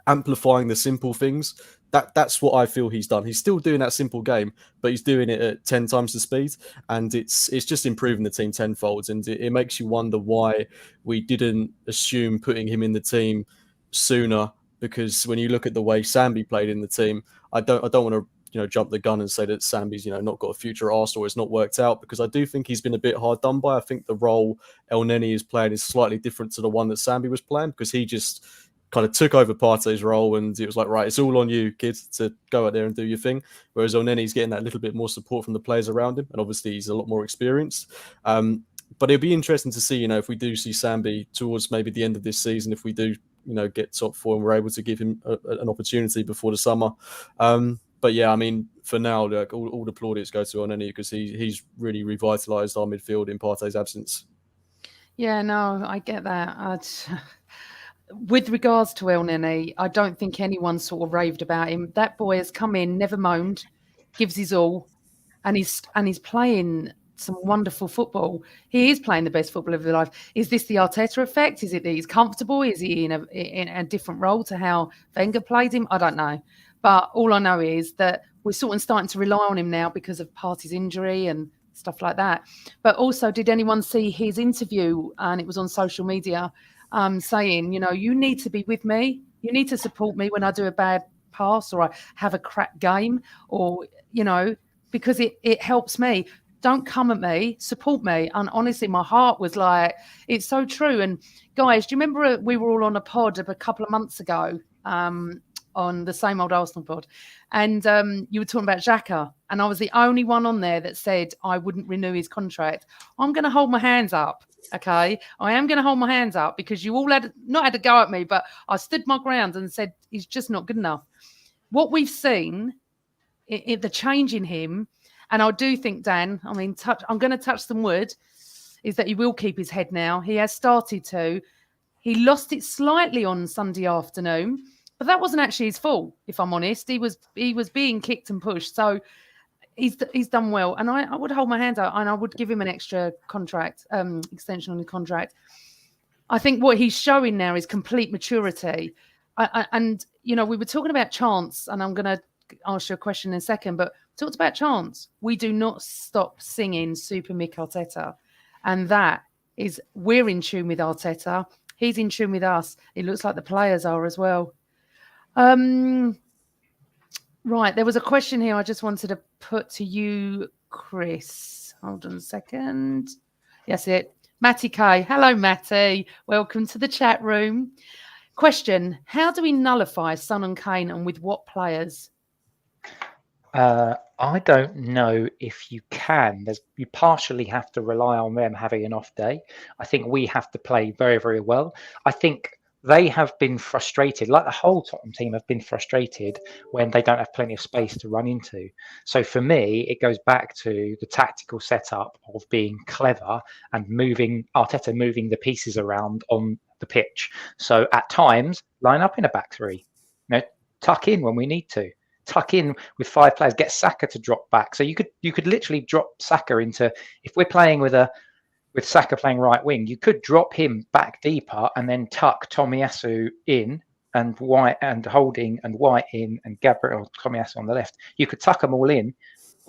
amplifying the simple things. That's what I feel he's done. He's still doing that simple game, but he's doing it at 10 times the speed. And it's just improving the team tenfold. And it makes you wonder why we didn't assume putting him in the team sooner. Because when you look at the way Sambi played in the team, I don't want to jump the gun and say that Sambi's, not got a future at Arsenal, it's not worked out, because I do think he's been a bit hard done by. I think the role Elneny is playing is slightly different to the one that Sambi was playing, because he just kind of took over Partey's role, and it was like, right, it's all on you, kids, to go out there and do your thing. Whereas Elneny's getting that little bit more support from the players around him, and obviously he's a lot more experienced. But it'll be interesting to see, if we do see Sambi towards maybe the end of this season, if we do, get top 4 and we're able to give him an opportunity before the summer. But yeah, I mean, for now, like, all the plaudits go to Elneny because he's really revitalised our midfield in Partey's absence. Yeah, no, I get that. With regards to Elneny, I don't think anyone sort of raved about him. That boy has come in, never moaned, gives his all, and he's playing some wonderful football. He is playing the best football of his life. Is this the Arteta effect? Is it that he's comfortable? Is he in a different role to how Wenger played him? I don't know. But all I know is that we're sort of starting to rely on him now because of Partey's injury and stuff like that. But also, did anyone see his interview? And it was on social media saying, you need to be with me. You need to support me when I do a bad pass or I have a crap game or, because it helps me. Don't come at me, support me. And honestly, my heart was like, it's so true. And guys, do you remember we were all on a pod a couple of months ago on the same old Arsenal pod? And you were talking about Xhaka. And I was the only one on there that said I wouldn't renew his contract. I'm going to hold my hands up. Okay, I am going to hold my hands up because you all not had to go at me, but I stood my ground and said he's just not good enough. What we've seen, the change in him, and I do think, Dan, I'm going to touch some wood, is that he will keep his head now. He has started to. He lost it slightly on Sunday afternoon, but that wasn't actually his fault, if I'm honest. He was being kicked and pushed. So he's done well. And I would hold my hands out and I would give him an extra contract, extension on the contract. I think what he's showing now is complete maturity. And we were talking about chants, and I'm going to ask you a question in a second, but talked about chants. We do not stop singing Super Mick Arteta. And that is, we're in tune with Arteta. He's in tune with us. It looks like the players are as well. Right. There was a question here I just wanted to put to you, Chris. Hold on a second. Yes, it. Matty K. Hello, Matty. Welcome to the chat room. Question. How do we nullify Son and Kane, and with what players? I don't know if you can. You partially have to rely on them having an off day. I think we have to play very, very well. I think they have been frustrated, like the whole Tottenham team have been frustrated when they don't have plenty of space to run into. So for me, it goes back to the tactical setup of being clever and Arteta moving the pieces around on the pitch. So at times, line up in a back three, tuck in when we need to. Tuck in with 5 players, get Saka to drop back. So you could literally drop Saka into, if we're playing with Saka playing right wing, you could drop him back deeper and then tuck Tomiyasu in and White and Holding and White in and Gabriel Tomiyasu on the left. You could tuck them all in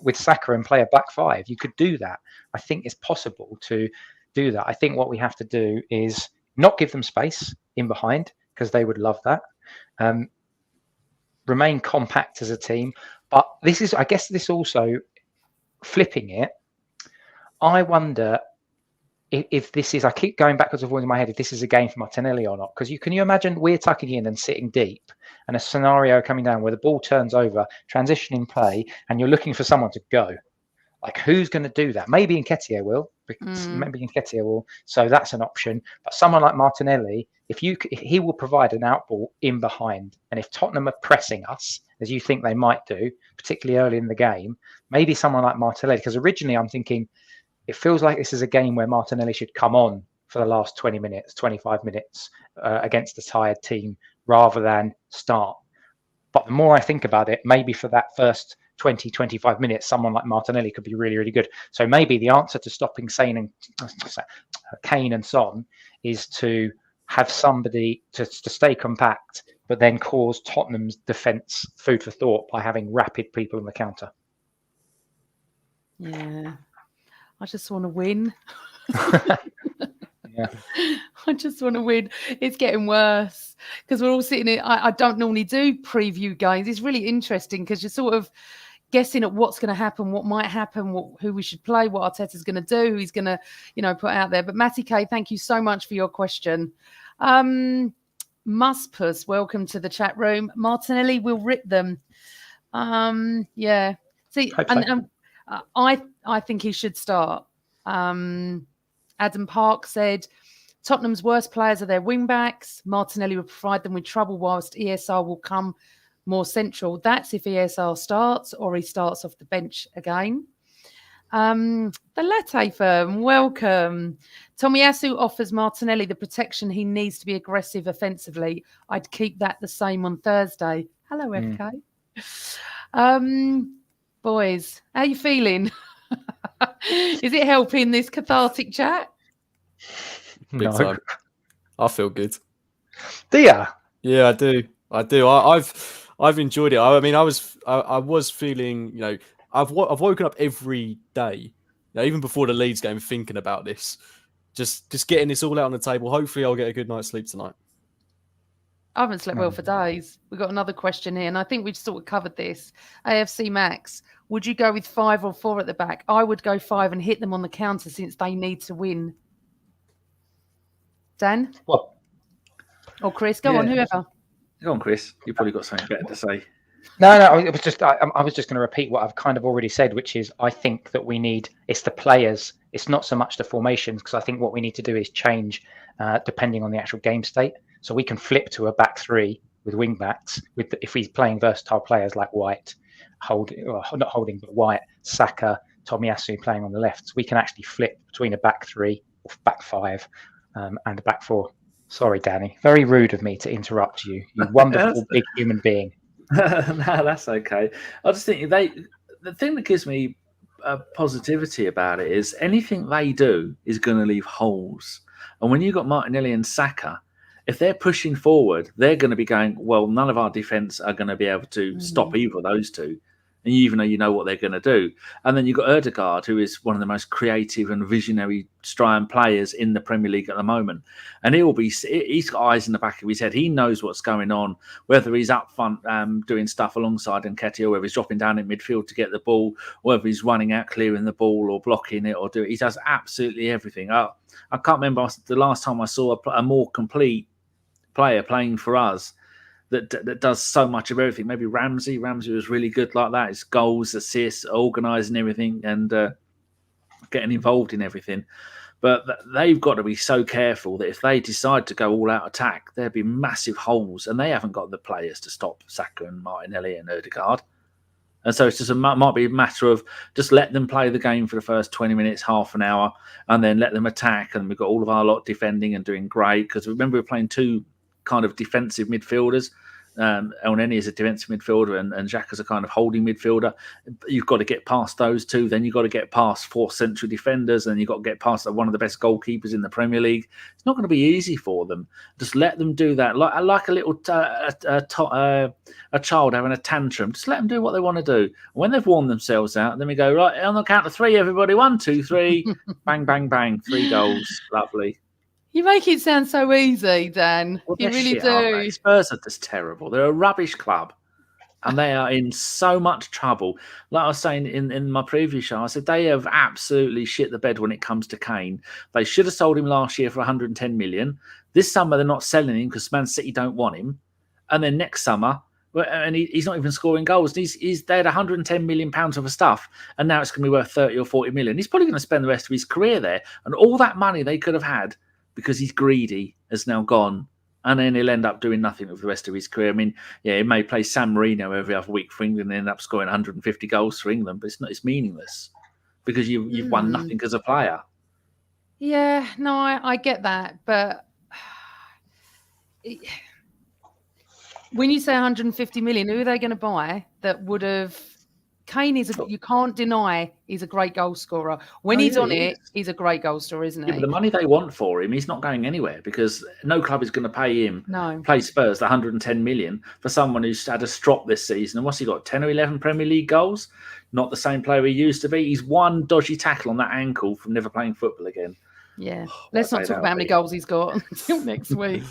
with Saka and play a back 5. You could do that. I think it's possible to do that. I think what we have to do is not give them space in behind because they would love that. Remain compact as a team, but I guess this also flipping it. I wonder if this is, I keep going backwards and forwards in my head, if this is a game for Martinelli or not, because can you imagine we're tucking in and sitting deep and a scenario coming down where the ball turns over, transitioning play, and you're looking for someone to go. Like, who's going to do that? Maybe Nketiah will. So that's an option. But someone like Martinelli, he will provide an outball in behind. And if Tottenham are pressing us, as you think they might do, particularly early in the game, maybe someone like Martinelli, because originally I'm thinking it feels like this is a game where Martinelli should come on for the last 20 minutes, 25 minutes against a tired team rather than start. But the more I think about it, maybe for that first 20, 25 minutes, someone like Martinelli could be really, really good. So maybe the answer to stopping Kane and Son is to have somebody to stay compact, but then cause Tottenham's defence food for thought by having rapid people on the counter. Yeah. I just want to win. Yeah. I just want to win. It's getting worse because we're all sitting here. I don't normally do preview games. It's really interesting because you're sort of guessing at what's going to happen, what might happen, who we should play, what Arteta's going to do, who he's going to, put out there. But Matty K, thank you so much for your question. Muspus, welcome to the chat room. Martinelli will rip them. Yeah. See, and I think he should start. Adam Park said Tottenham's worst players are their wing backs. Martinelli will provide them with trouble whilst ESR will come more central. That's if ESR starts or he starts off the bench again. The Latte Firm, welcome. Tomiyasu offers Martinelli the protection he needs to be aggressive offensively. I'd keep that the same on Thursday. Hello, FK. Boys, how are you feeling? Is it helping this cathartic chat? Big time. I feel good. Do you? Yeah, I do. I've enjoyed it. I mean, I was feeling, you know, I've woken up every day, you know, even before the Leeds game, thinking about this, just getting this all out on the table. Hopefully, I'll get a good night's sleep tonight. I haven't slept well for days. We've got another question here, and I think we've sort of covered this. AFC Max, would you go with 5 or 4 at the back? I would go 5 and hit them on the counter since they need to win. Dan? What? Or Chris? Go on, whoever. Go on, Chris. You've probably got something better to say. No, it was just I was just going to repeat what I've kind of already said, which is I think that it's the players. It's not so much the formations, because I think what we need to do is change depending on the actual game state. So we can flip to a back 3 with wing backs if he's playing versatile players like White, White, Saka, Tomiyasu playing on the left. So we can actually flip between a back 3 or back 5 and a back 4. Sorry, Danny. Very rude of me to interrupt you. You wonderful big human being. No, that's okay. I just think the thing that gives me positivity about it is anything they do is going to leave holes. And when you've got Martinelli and Saka, if they're pushing forward, they're going to be going, well, none of our defence are going to be able to stop either of those two. And even though you know what they're going to do. And then you've got Ødegaard, who is one of the most creative and visionary strike players in the Premier League at the moment. And he's got eyes in the back of his head. He knows what's going on, whether he's up front doing stuff alongside Nketiah, whether he's dropping down in midfield to get the ball, whether he's running out clearing the ball or blocking it or he does absolutely everything. I can't remember the last time I saw a more complete player playing for us that does so much of everything. Maybe Ramsey was really good like that. His goals, assists, organising everything and getting involved in everything. But they've got to be so careful that if they decide to go all out attack, there'll be massive holes, and they haven't got the players to stop Saka and Martinelli and Ødegaard. And so it's just might be a matter of just let them play the game for the first 20 minutes, half an hour, and then let them attack. And we've got all of our lot defending and doing great, because remember we're playing 2 kind of defensive midfielders. Elneny is a defensive midfielder and Xhaka's a kind of holding midfielder. You've got to get past those 2. Then you've got to get past 4 central defenders, and you've got to get past one of the best goalkeepers in the Premier League. It's not going to be easy for them. Just let them do that. Like a little a child having a tantrum. Just let them do what they want to do. When they've worn themselves out, then we go, right, on the count of 3, everybody. 1, 2, 3. Bang, bang, bang. 3 goals. Lovely. You make it sound so easy, Dan. Well, you really do. Spurs are just terrible. They're a rubbish club, and they are in so much trouble. Like I was saying in my previous show, I said they have absolutely shit the bed when it comes to Kane. They should have sold him last year for 110 million. This summer, they're not selling him because Man City don't want him. And then next summer, and he's not even scoring goals. They had 110 million pounds worth of stuff, and now it's going to be worth 30 or 40 million. He's probably going to spend the rest of his career there, and all that money they could have had, because he's greedy, has now gone, and then he'll end up doing nothing with the rest of his career. I mean, yeah, he may play San Marino every other week for England and end up scoring 150 goals for England, but it's meaningless because you've won nothing as a player. Yeah, no, I get that, but when you say 150 million, who are they going to buy that would have? Kane you can't deny he's a great goal scorer. When he's on it, he's a great goal scorer, isn't he? Yeah, but the money they want for him, he's not going anywhere, because no club is going to pay him, play Spurs, the 110 million for someone who's had a strop this season. And what's he got, 10 or 11 Premier League goals? Not the same player he used to be. He's one dodgy tackle on that ankle from never playing football again. Yeah, let's not say talk about how many that'll goals he's got until next week.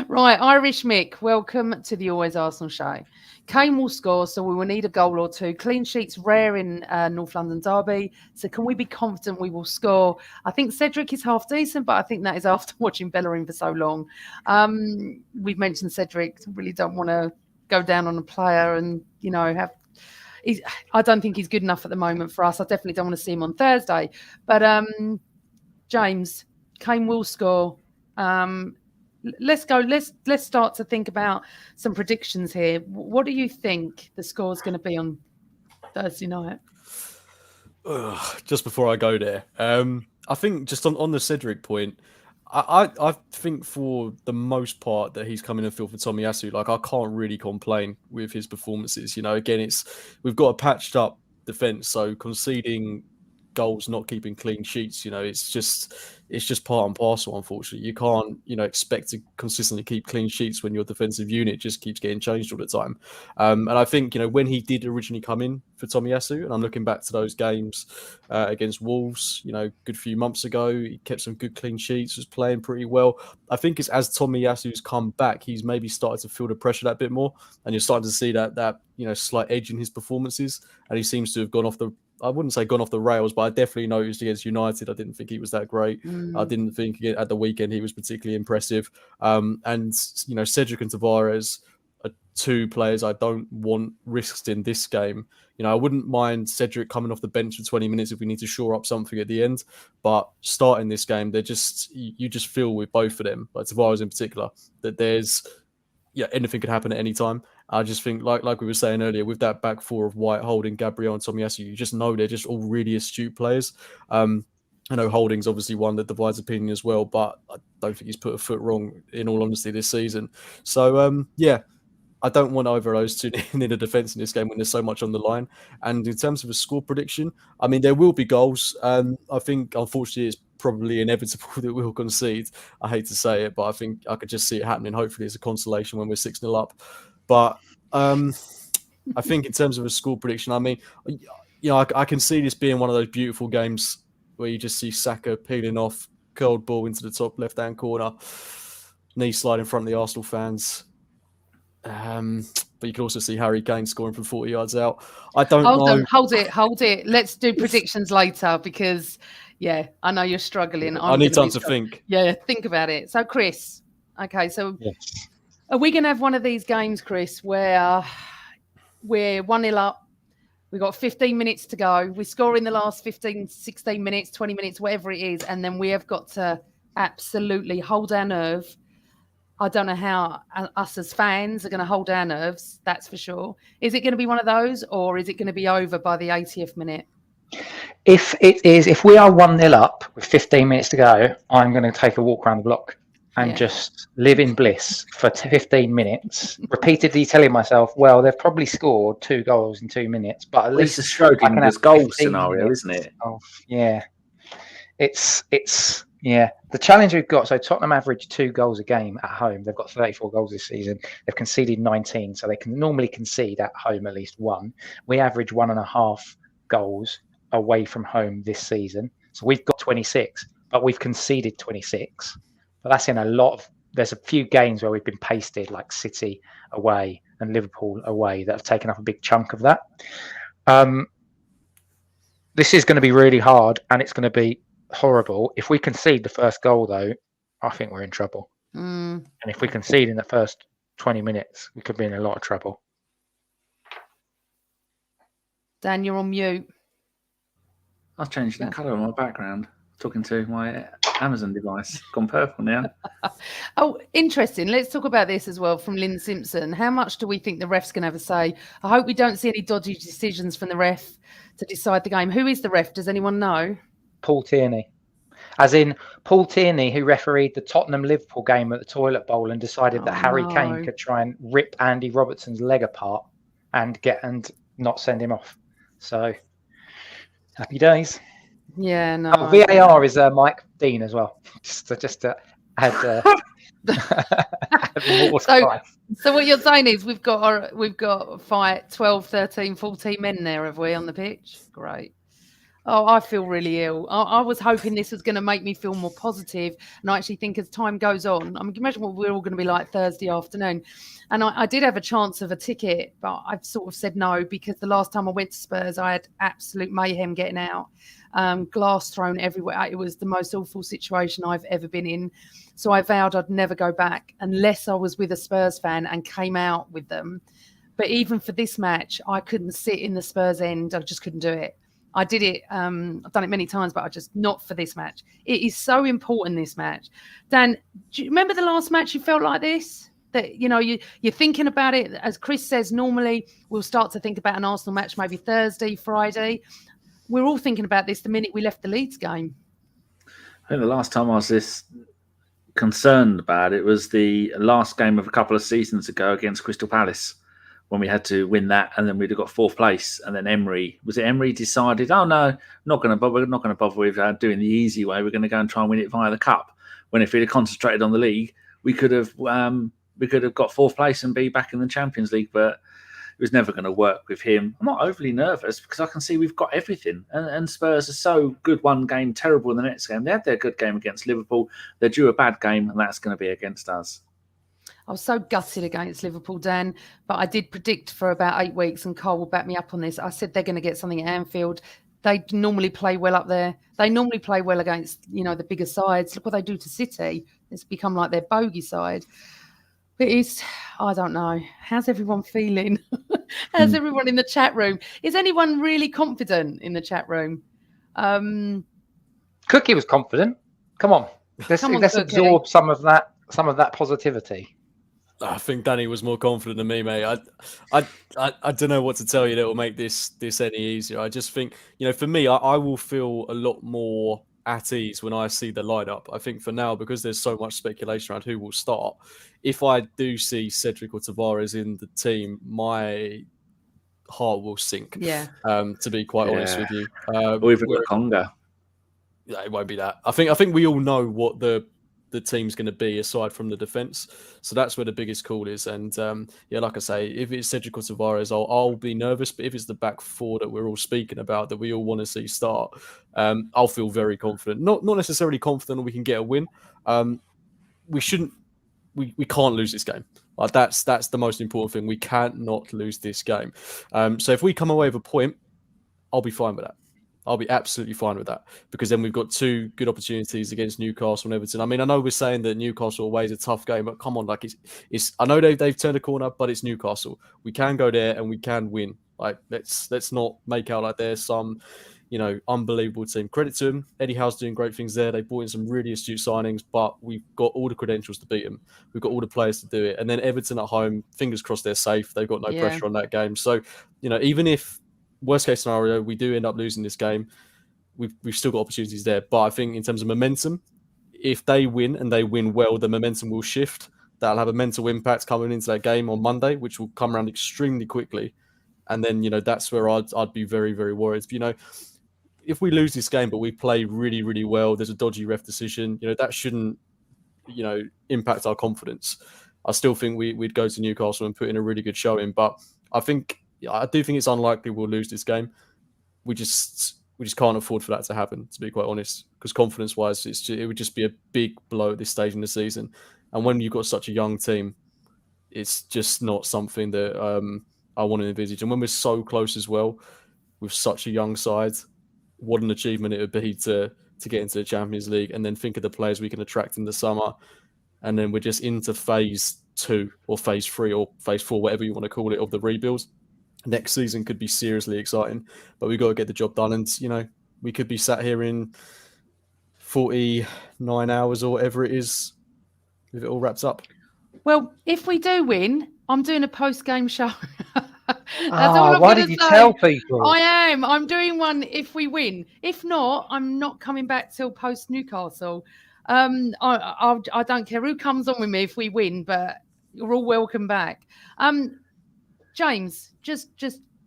Right, Irish Mick, welcome to the Always Arsenal show. Kane will score, so we will need a goal or two. Clean sheets rare in North London derby, so can we be confident we will score? I think Cedric is half decent, but I think that is after watching Bellerin for so long. We've mentioned Cedric. Really don't want to go down on a player and have. I don't think he's good enough at the moment for us. I definitely don't want to see him on Thursday, but. James, Kane will score. Let's go. Let's start to think about some predictions here. What do you think the score is going to be on Thursday night? Just before I go there, I think just on the Cedric point, I think for the most part that he's coming in field for Tomiyasu. Like I can't really complain with his performances. Again, we've got a patched up defense, so conceding goals, not keeping clean sheets, it's just part and parcel. Unfortunately, you can't expect to consistently keep clean sheets when your defensive unit just keeps getting changed all the time. And I think when he did originally come in for Tomiyasu, and I'm looking back to those games against Wolves, good few months ago, he kept some good clean sheets, was playing pretty well. I think it's as Tomiyasu's come back, he's maybe started to feel the pressure that bit more, and you're starting to see that slight edge in his performances, and he seems to have gone off I wouldn't say gone off the rails, but I definitely noticed against United, I didn't think he was that great. I didn't think at the weekend he was particularly impressive. And Cedric and Tavares are two players I don't want risked in this game. I wouldn't mind Cedric coming off the bench for 20 minutes if we need to shore up something at the end. But starting this game, you just feel with both of them, like Tavares in particular, that there's anything could happen at any time. I just think, like we were saying earlier, with that back four of White, Holding, Gabriel and Tomiyasu, you just know they're just all really astute players. I know Holding's obviously one that divides opinion as well, but I don't think he's put a foot wrong, in all honesty, this season. So, I don't want either of those two in the defence in this game when there's so much on the line. And in terms of a score prediction, I mean, there will be goals. I think, unfortunately, it's probably inevitable that we'll concede. I hate to say it, but I think I could just see it happening. Hopefully, it's a consolation when we're 6-0 up. But I think in terms of a score prediction, I mean, I can see this being one of those beautiful games where you just see Saka peeling off, curled ball into the top left-hand corner, knee slide in front of the Arsenal fans. But you can also see Harry Kane scoring from 40 yards out. I don't know. Hold it. Let's do predictions later because, I know you're struggling. I need time to think. Yeah, think about it. So, Chris, okay, so Yes. Are we going to have one of these games, Chris, where we're 1-0 up, we've got 15 minutes to go, we score in the last 15, 16 minutes, 20 minutes, whatever it is, and then we have got to absolutely hold our nerve. I don't know how us as fans are going to hold our nerves, that's for sure. Is it going to be one of those, or is it going to be over by the 80th minute? If we are 1-0 up with 15 minutes to go, I'm going to take a walk around the block and just live in bliss for 15 minutes, repeatedly telling myself, well, they've probably scored 2 goals in 2 minutes, but at least it's a Schrodinger's goal scenario, isn't it? It's the challenge we've got. So Tottenham average 2 goals a game at home. They've got 34 goals this season. They've conceded 19, so they can normally concede at home at least 1. We average 1.5 goals away from home this season. So we've got 26, but we've conceded 26. But that's in there's a few games where we've been pasted, like City away and Liverpool away, that have taken up a big chunk of that. This is going to be really hard, and it's going to be horrible. If we concede the first goal, though, I think we're in trouble. And if we concede in the first 20 minutes, we could be in a lot of trouble. Dan, you're on mute. I've changed the colour on my background. Talking to my Amazon device. Gone purple now. Oh, interesting. Let's talk about this as well from Lynn Simpson. How much do we think the ref's going to have a say? I hope we don't see any dodgy decisions from the ref to decide the game. Who is the ref? Does anyone know? Paul Tierney. As in Paul Tierney, who refereed the Tottenham-Liverpool game at the Toilet Bowl and decided that Harry Kane could try and rip Andy Robertson's leg apart and not send him off. So, happy days. Yeah, no. Oh, VAR is Mike Dean as well. Just to add more spice. So what you're saying is we've got fight 12, 13, 14 men there, have we, on the pitch? Great. Oh, I feel really ill. I was hoping this was going to make me feel more positive, and I actually think as time goes on, I mean, imagine what we're all going to be like Thursday afternoon. And I did have a chance of a ticket, but I've sort of said no because the last time I went to Spurs, I had absolute mayhem getting out, glass thrown everywhere. It was the most awful situation I've ever been in. So I vowed I'd never go back unless I was with a Spurs fan and came out with them. But even for this match, I couldn't sit in the Spurs end. I just couldn't do it. I did it. I've done it many times, but I just not for this match. It is so important, this match. Dan, do you remember the last match you felt like this? That, you know, you're thinking about it. As Chris says, normally we'll start to think about an Arsenal match maybe Thursday, Friday. We're all thinking about this the minute we left the Leeds game. I think the last time I was this concerned about it was the last game of a couple of seasons ago against Crystal Palace, when we had to win that, and then we'd have got fourth place. And then Emery decided, oh no, we're not going to bother with doing the easy way. We're going to go and try and win it via the cup. When if we'd have concentrated on the league, we could have got fourth place and be back in the Champions League. But it was never going to work with him. I'm not overly nervous because I can see we've got everything. And Spurs are so good one game, terrible in the next game. They had their good game against Liverpool. They're due a bad game, and that's going to be against us. I was so gutted against Liverpool, Dan, but I did predict for about 8 weeks, and Cole will back me up on this. I said they're going to get something at Anfield. They normally play well up there. They normally play well against, you know, the bigger sides. Look what they do to City. It's become like their bogey side. But I don't know. How's everyone feeling? How's everyone in the chat room? Is anyone really confident in the chat room? Cookie was confident. Come on. Let's absorb some of that positivity. I think Danny was more confident than me, mate. I don't know what to tell you that will make this any easier. I just think, you know, for me, I will feel a lot more at ease when I see the lineup. I think for now, because there's so much speculation around who will start, if I do see Cedric or Tavares in the team, my heart will sink. Yeah. To be quite honest with you. Or even Conga. Yeah, it won't be that. I think we all know what the team's going to be aside from the defence. So that's where the biggest call is. And like I say, if it's Cedric or Tavares, I'll be nervous. But if it's the back four that we're all speaking about, that we all want to see start, I'll feel very confident. Not necessarily confident we can get a win. We can't lose this game. Like that's the most important thing. We cannot lose this game. So if we come away with a point, I'll be fine with that. I'll be absolutely fine with that, because then we've got two good opportunities against Newcastle and Everton. I mean, I know we're saying that Newcastle away is a tough game, but come on, like it's. I know they've turned a corner, but it's Newcastle. We can go there and we can win. Like let's not make out like there's some, you know, unbelievable team. Credit to them. Eddie Howe's doing great things there. They brought in some really astute signings, but we've got all the credentials to beat them. We've got all the players to do it. And then Everton at home, fingers crossed they're safe. They've got no pressure on that game. So, you know, even if worst case scenario, we do end up losing this game, we've still got opportunities there. But I think in terms of momentum, if they win and they win well, the momentum will shift. That'll have a mental impact coming into that game on Monday, which will come around extremely quickly. And then, you know, that's where I'd be very, very worried. You know, if we lose this game, but we play really, really well, there's a dodgy ref decision, you know, that shouldn't, you know, impact our confidence. I still think we'd go to Newcastle and put in a really good showing. But I do think it's unlikely we'll lose this game. We just can't afford for that to happen, to be quite honest, because confidence-wise, it would just be a big blow at this stage in the season. And when you've got such a young team, it's just not something that I want to envisage. And when we're so close as well, with such a young side, what an achievement it would be to get into the Champions League, and then think of the players we can attract in the summer. And then we're just into phase 2 or phase 3 or phase 4, whatever you want to call it, of the rebuild. Next season could be seriously exciting, but we've got to get the job done. And, you know, we could be sat here in 49 hours or whatever it is if it all wraps up. Well, if we do win, I'm doing a post-game show. Why did you tell people? I am. I'm doing one if we win. If not, I'm not coming back till post-Newcastle. I don't care who comes on with me if we win, but you're all welcome back. James, just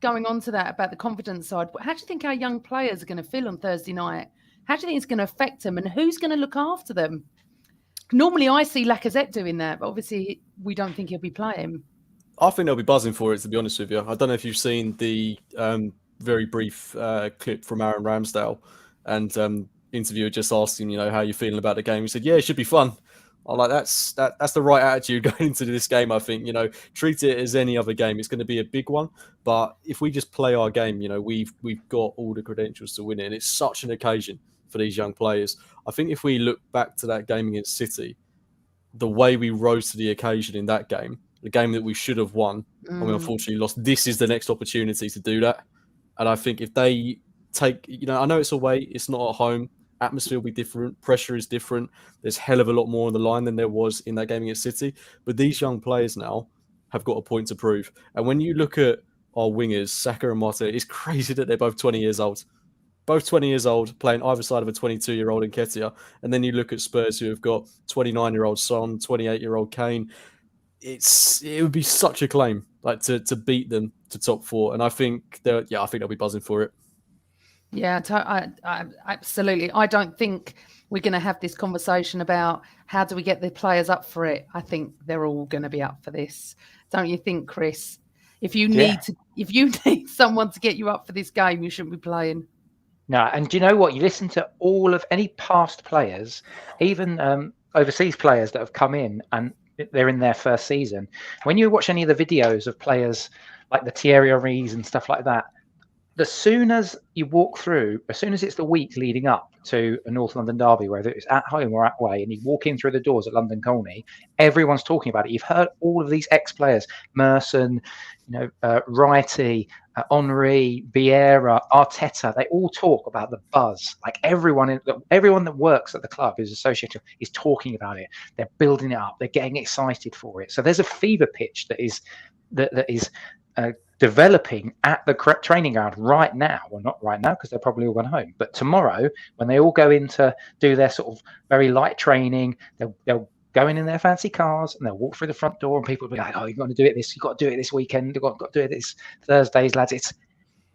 going on to that about the confidence side, how do you think our young players are going to feel on Thursday night? How do you think it's going to affect them, and who's going to look after them? Normally, I see Lacazette doing that, but obviously we don't think he'll be playing. I think they'll be buzzing for it, to be honest with you. I don't know if you've seen the very brief clip from Aaron Ramsdale, and interviewer just asked him, how you feeling about the game. He said, "Yeah, it should be fun." I'm like, that's the right attitude going into this game. I think, treat it as any other game. It's going to be a big one, but if we just play our game, we've got all the credentials to win it, and it's such an occasion for these young players. I think if we look back to that game against City, the way we rose to the occasion in that game, the game that we should have won, and we unfortunately lost, this is the next opportunity to do that. And I think if they take, I know it's away, it's not at home, atmosphere will be different, pressure is different, there's hell of a lot more on the line than there was in that game against City. But these young players now have got a point to prove. And when you look at our wingers, Saka and Mata, it's crazy that they're both 20 years old. Both 20 years old, playing either side of a 22-year-old Nketiah. And then you look at Spurs, who have got 29-year-old Son, 28-year-old Kane. It would be such a claim, to beat them to top four. And I think they'll be buzzing for it. Yeah, I absolutely. I don't think we're going to have this conversation about how do we get the players up for it. I think they're all going to be up for this. Don't you think, Chris? If you need someone to get you up for this game, you shouldn't be playing. No, and do you know what? You listen to all of any past players, even overseas players that have come in and they're in their first season. When you watch any of the videos of players like the Thierry Henrys and stuff like that, as soon as you walk through, as soon as it's the week leading up to a North London derby, whether it's at home or away, and you walk in through the doors at London Colney, everyone's talking about it. You've heard all of these ex-players, Merson, Wrighty, Henry, Vieira, Arteta, they all talk about the buzz. Like everyone that works at the club is associated, is talking about it. They're building it up. They're getting excited for it. So there's a fever pitch that is developing at the training ground right now. Well, not right now because they're probably all gone home, but tomorrow when they all go in to do their sort of very light training, they'll go in their fancy cars and they'll walk through the front door and people will be like, "Oh, you've got to do it this weekend. You've got to do it this Thursdays, lads."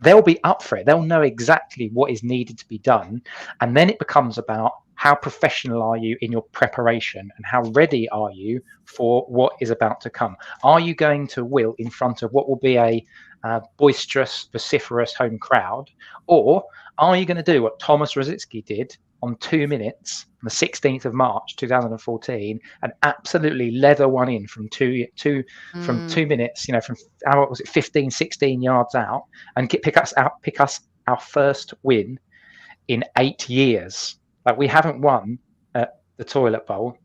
They'll be up for it. They'll know exactly what is needed to be done. And then it becomes about how professional are you in your preparation and how ready are you for what is about to come? Are you going to will in front of what will be a boisterous, vociferous home crowd? Or are you going to do what Thomas Rosicky did on 2 minutes on the 16th of March 2014 and absolutely leather one in from two minutes, from what was it, 15, 16 yards out, and pick us our first win in 8 years. Like, we haven't won at the Toilet Bowl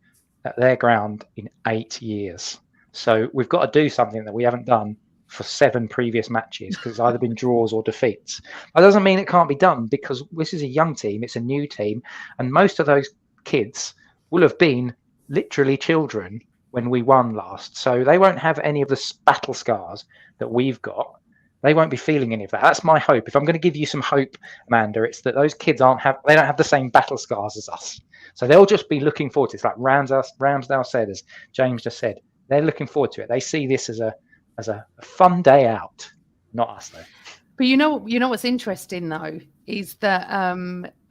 at their ground in 8 years. So we've got to do something that we haven't done for 7 previous matches, because it's either been draws or defeats. That doesn't mean it can't be done, because this is a young team, it's a new team, and most of those kids will have been literally children when we won last. So they won't have any of the battle scars that we've got. They won't be feeling any of that. That's my hope. If I'm going to give you some hope, Amanda, it's that those kids don't have the same battle scars as us. So they'll just be looking forward to it. It's like Ramsdale said, as James just said, they're looking forward to it. They see this as a fun day out. Not us, though. But you know what's interesting though is that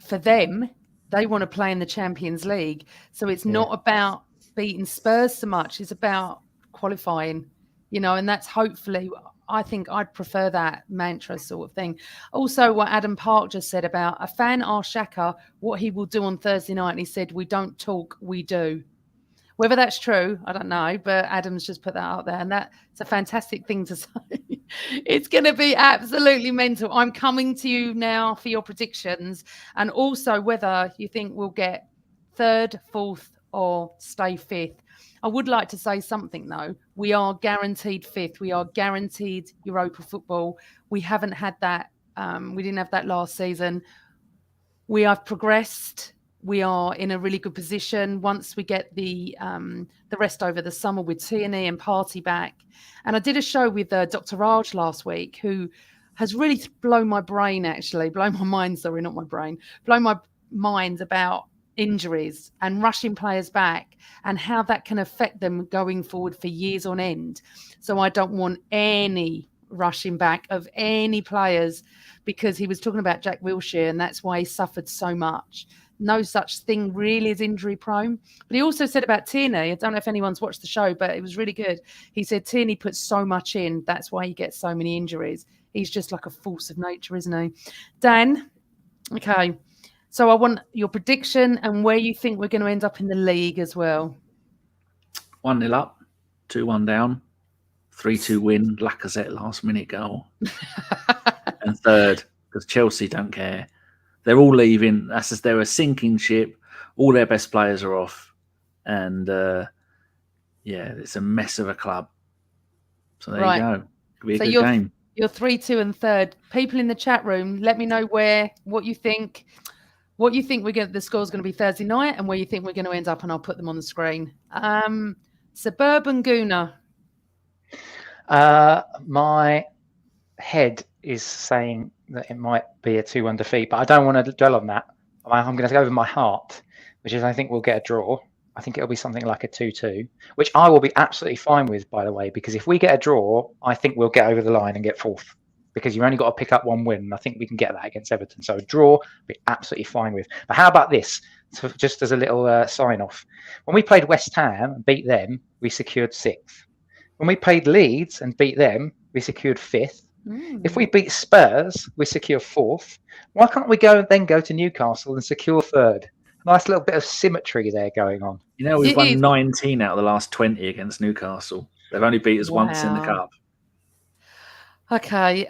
for them, they want to play in the Champions League. So it's not about beating Spurs so much. It's about qualifying, and that's hopefully. I think I'd prefer that mantra sort of thing. Also, what Adam Park just said about a fan asked Xhaka what he will do on Thursday night, and he said, "We don't talk, we do." Whether that's true, I don't know, but Adam's just put that out there, and that's a fantastic thing to say. It's going to be absolutely mental. I'm coming to you now for your predictions, and also whether you think we'll get 3rd, 4th, or stay 5th. I would like to say something, though. We are guaranteed 5th. We are guaranteed Europa football. We haven't had that. We didn't have that last season. We have progressed. We are in a really good position once we get the rest over the summer with Tierney and Partey back. And I did a show with Dr. Raj last week, who has really blown my brain, actually. Blown my mind, sorry, not my brain. Blown my mind about injuries and rushing players back and how that can affect them going forward for years on end. So I don't want any rushing back of any players, because he was talking about Jack Wilshere and that's why he suffered so much. No such thing really as injury prone. But he also said about Tierney, I don't know if anyone's watched the show, but it was really good. He said Tierney puts so much in, that's why he gets so many injuries. he's just like a force of nature, isn't he? Dan, okay. So I want your prediction and where you think we're going to end up in the league as well. 1-0 up, 2-1 down, 3-2 win, Lacazette last minute goal. And third, because Chelsea don't care. They're all leaving. That's as they're a sinking ship. All their best players are off. And it's a mess of a club. So there you go. It'll be a good game. You're 3-2 and third. People in the chat room, let me know what you think. What you think the score's going to be Thursday night, and where you think we're going to end up, and I'll put them on the screen. Suburban Gooner. My head is saying that it might be a 2-1 defeat, but I don't want to dwell on that. I'm going to go with my heart, which is I think we'll get a draw. I think it'll be something like a 2-2, which I will be absolutely fine with, by the way, because if we get a draw, I think we'll get over the line and get fourth, because you've only got to pick up one win, and I think we can get that against Everton. So a draw, be absolutely fine with. But how about this? So just as a little sign-off. When we played West Ham and beat them, we secured 6th. When we played Leeds and beat them, we secured 5th. If we beat Spurs, we secure 4th. Why can't we go to Newcastle and secure 3rd? Nice little bit of symmetry there going on. You know, we've won 19 out of the last 20 against Newcastle. They've only beat us once in the cup. Okay.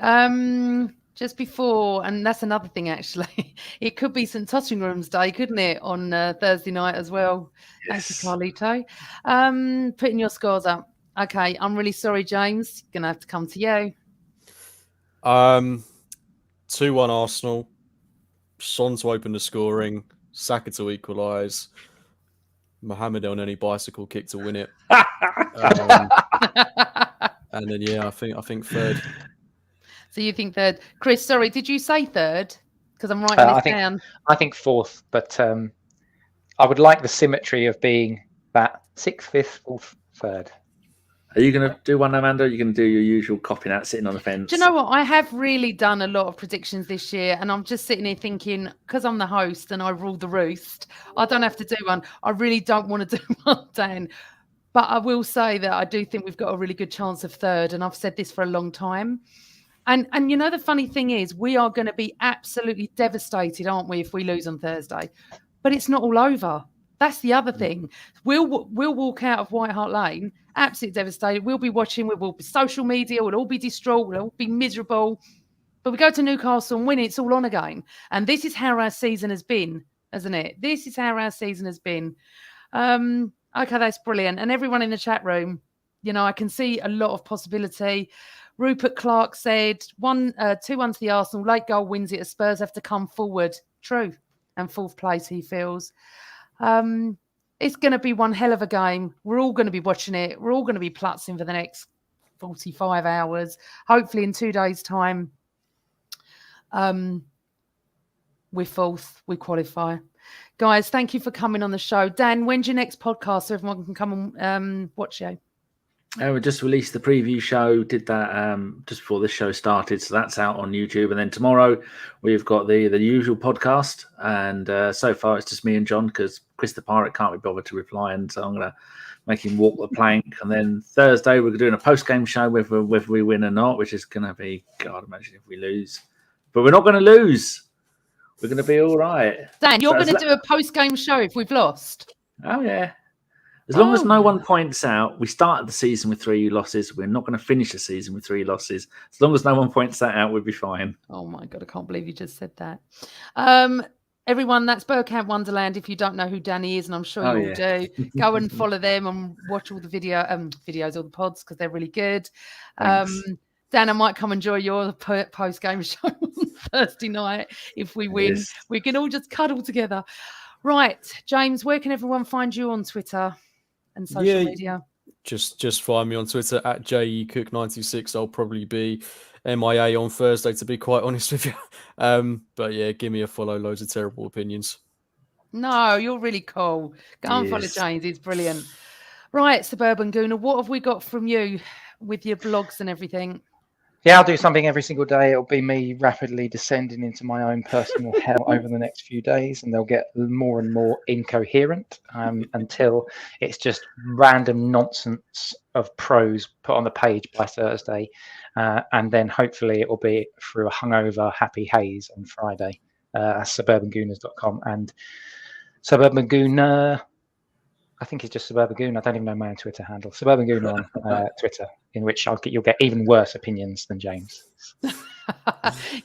Just before, and that's another thing, actually. It could be St. Tottenham's Day, couldn't it, on Thursday night as well? Yes. Thank you, Carlito. Putting your scores up. Okay, I'm really sorry, James. Going to have to come to you. 2-1 Arsenal. Son to open the scoring. Saka to equalise. Mohamed Elneny bicycle kick to win it. And then I think third. So you think third, Chris? Sorry, did you say third? Because I'm writing this down. I think 4th, but I would like the symmetry of being that 6th, 5th, 4th, 3rd. Are you going to do one, Amanda? Or are you going to do your usual copping out, sitting on the fence? Do you know what? I have really done a lot of predictions this year, and I'm just sitting here thinking, because I'm the host and I rule the roost, I don't have to do one. I really don't want to do one, Dan. But I will say that I do think we've got a really good chance of third, and I've said this for a long time. And you know, the funny thing is, we are going to be absolutely devastated, aren't we, if we lose on Thursday? But it's not all over. That's the other thing. We'll walk out of White Hart Lane absolutely devastated. We'll be watching. We'll be social media. We'll all be distraught. We'll all be miserable. But we go to Newcastle and win. It's all on again. And this is how our season has been, hasn't it? This is how our season has been. Okay, that's brilliant. And everyone in the chat room, you know, I can see a lot of possibility. Rupert Clark said 2-1 to the Arsenal. Late goal wins it as Spurs have to come forward. True. And 4th place, he feels. It's going to be one hell of a game. We're all going to be watching it. We're all going to be plutzing for the next 45 hours. Hopefully in 2 days' time, we're 4th. We qualify. Guys, thank you for coming on the show. Dan, when's your next podcast so everyone can come and watch you? We just released the preview show, did that just before this show started. So that's out on YouTube. And then tomorrow we've got the usual podcast. And so far it's just me and John because Chris the Pirate can't be bothered to reply. And so I'm going to make him walk the plank. And then Thursday we're doing a post-game show whether we win or not, which is going to be, God, imagine if we lose. But we're not going to lose. We're going to be all right. Dan, you're going to do a post-game show if we've lost? Oh, yeah. As long as no one points out, we started the season with 3 losses. We're not going to finish the season with 3 losses. As long as no one points that out, we'll be fine. Oh, my God. I can't believe you just said that. Everyone, that's Bergkamp Wonderland. If you don't know who Danny is, and I'm sure you all do, go and follow them and watch all the videos, all the pods, because they're really good. Dan, I might come and join your post-game show on Thursday night. If we win, we can all just cuddle together. Right, James, where can everyone find you on Twitter and social media? Just find me on Twitter at JECook96. I'll probably be MIA on Thursday, to be quite honest with you. But yeah, give me a follow. Loads of terrible opinions. No, you're really cool. Go and follow James. He's brilliant. Right, Suburban Gooner, what have we got from you with your blogs and everything? Yeah, I'll do something every single day. It'll be me rapidly descending into my own personal hell over the next few days, and they'll get more and more incoherent until it's just random nonsense of prose put on the page by Thursday. And then hopefully it will be through a hungover happy haze on Friday. Suburbangooners.com and Suburban Gooner. I think it's just Suburban Goon. I don't even know my own Twitter handle. Suburban Goon on Twitter, in which you'll get even worse opinions than James.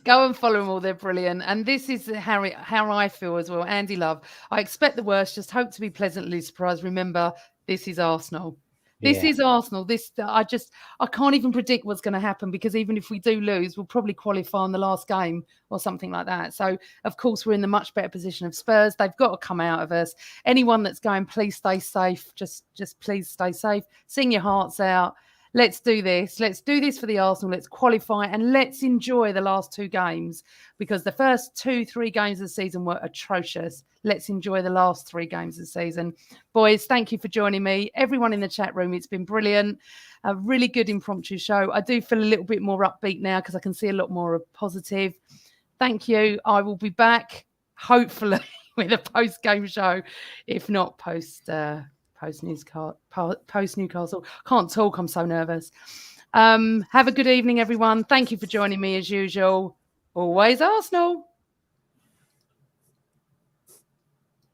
Go and follow them all. They're brilliant. And this is how I feel as well. Andy Love. I expect the worst. Just hope to be pleasantly surprised. Remember, this is Arsenal. This is Arsenal. I can't even predict what's going to happen, because even if we do lose, we'll probably qualify in the last game or something like that. So, of course, we're in the much better position of Spurs. They've got to come out of us. Anyone that's going, please stay safe. Just please stay safe. Sing your hearts out. Let's do this. Let's do this for the Arsenal. Let's qualify and let's enjoy the last 2 games, because the first 2-3 games of the season were atrocious. Let's enjoy the last 3 games of the season. Boys, thank you for joining me. Everyone in the chat room, it's been brilliant. A really good impromptu show. I do feel a little bit more upbeat now because I can see a lot more positive. Thank you. I will be back, hopefully, with a post-game show, if not post Newcastle. Can't talk, I'm so nervous. Have a good evening, everyone. Thank you for joining me as usual. Always Arsenal.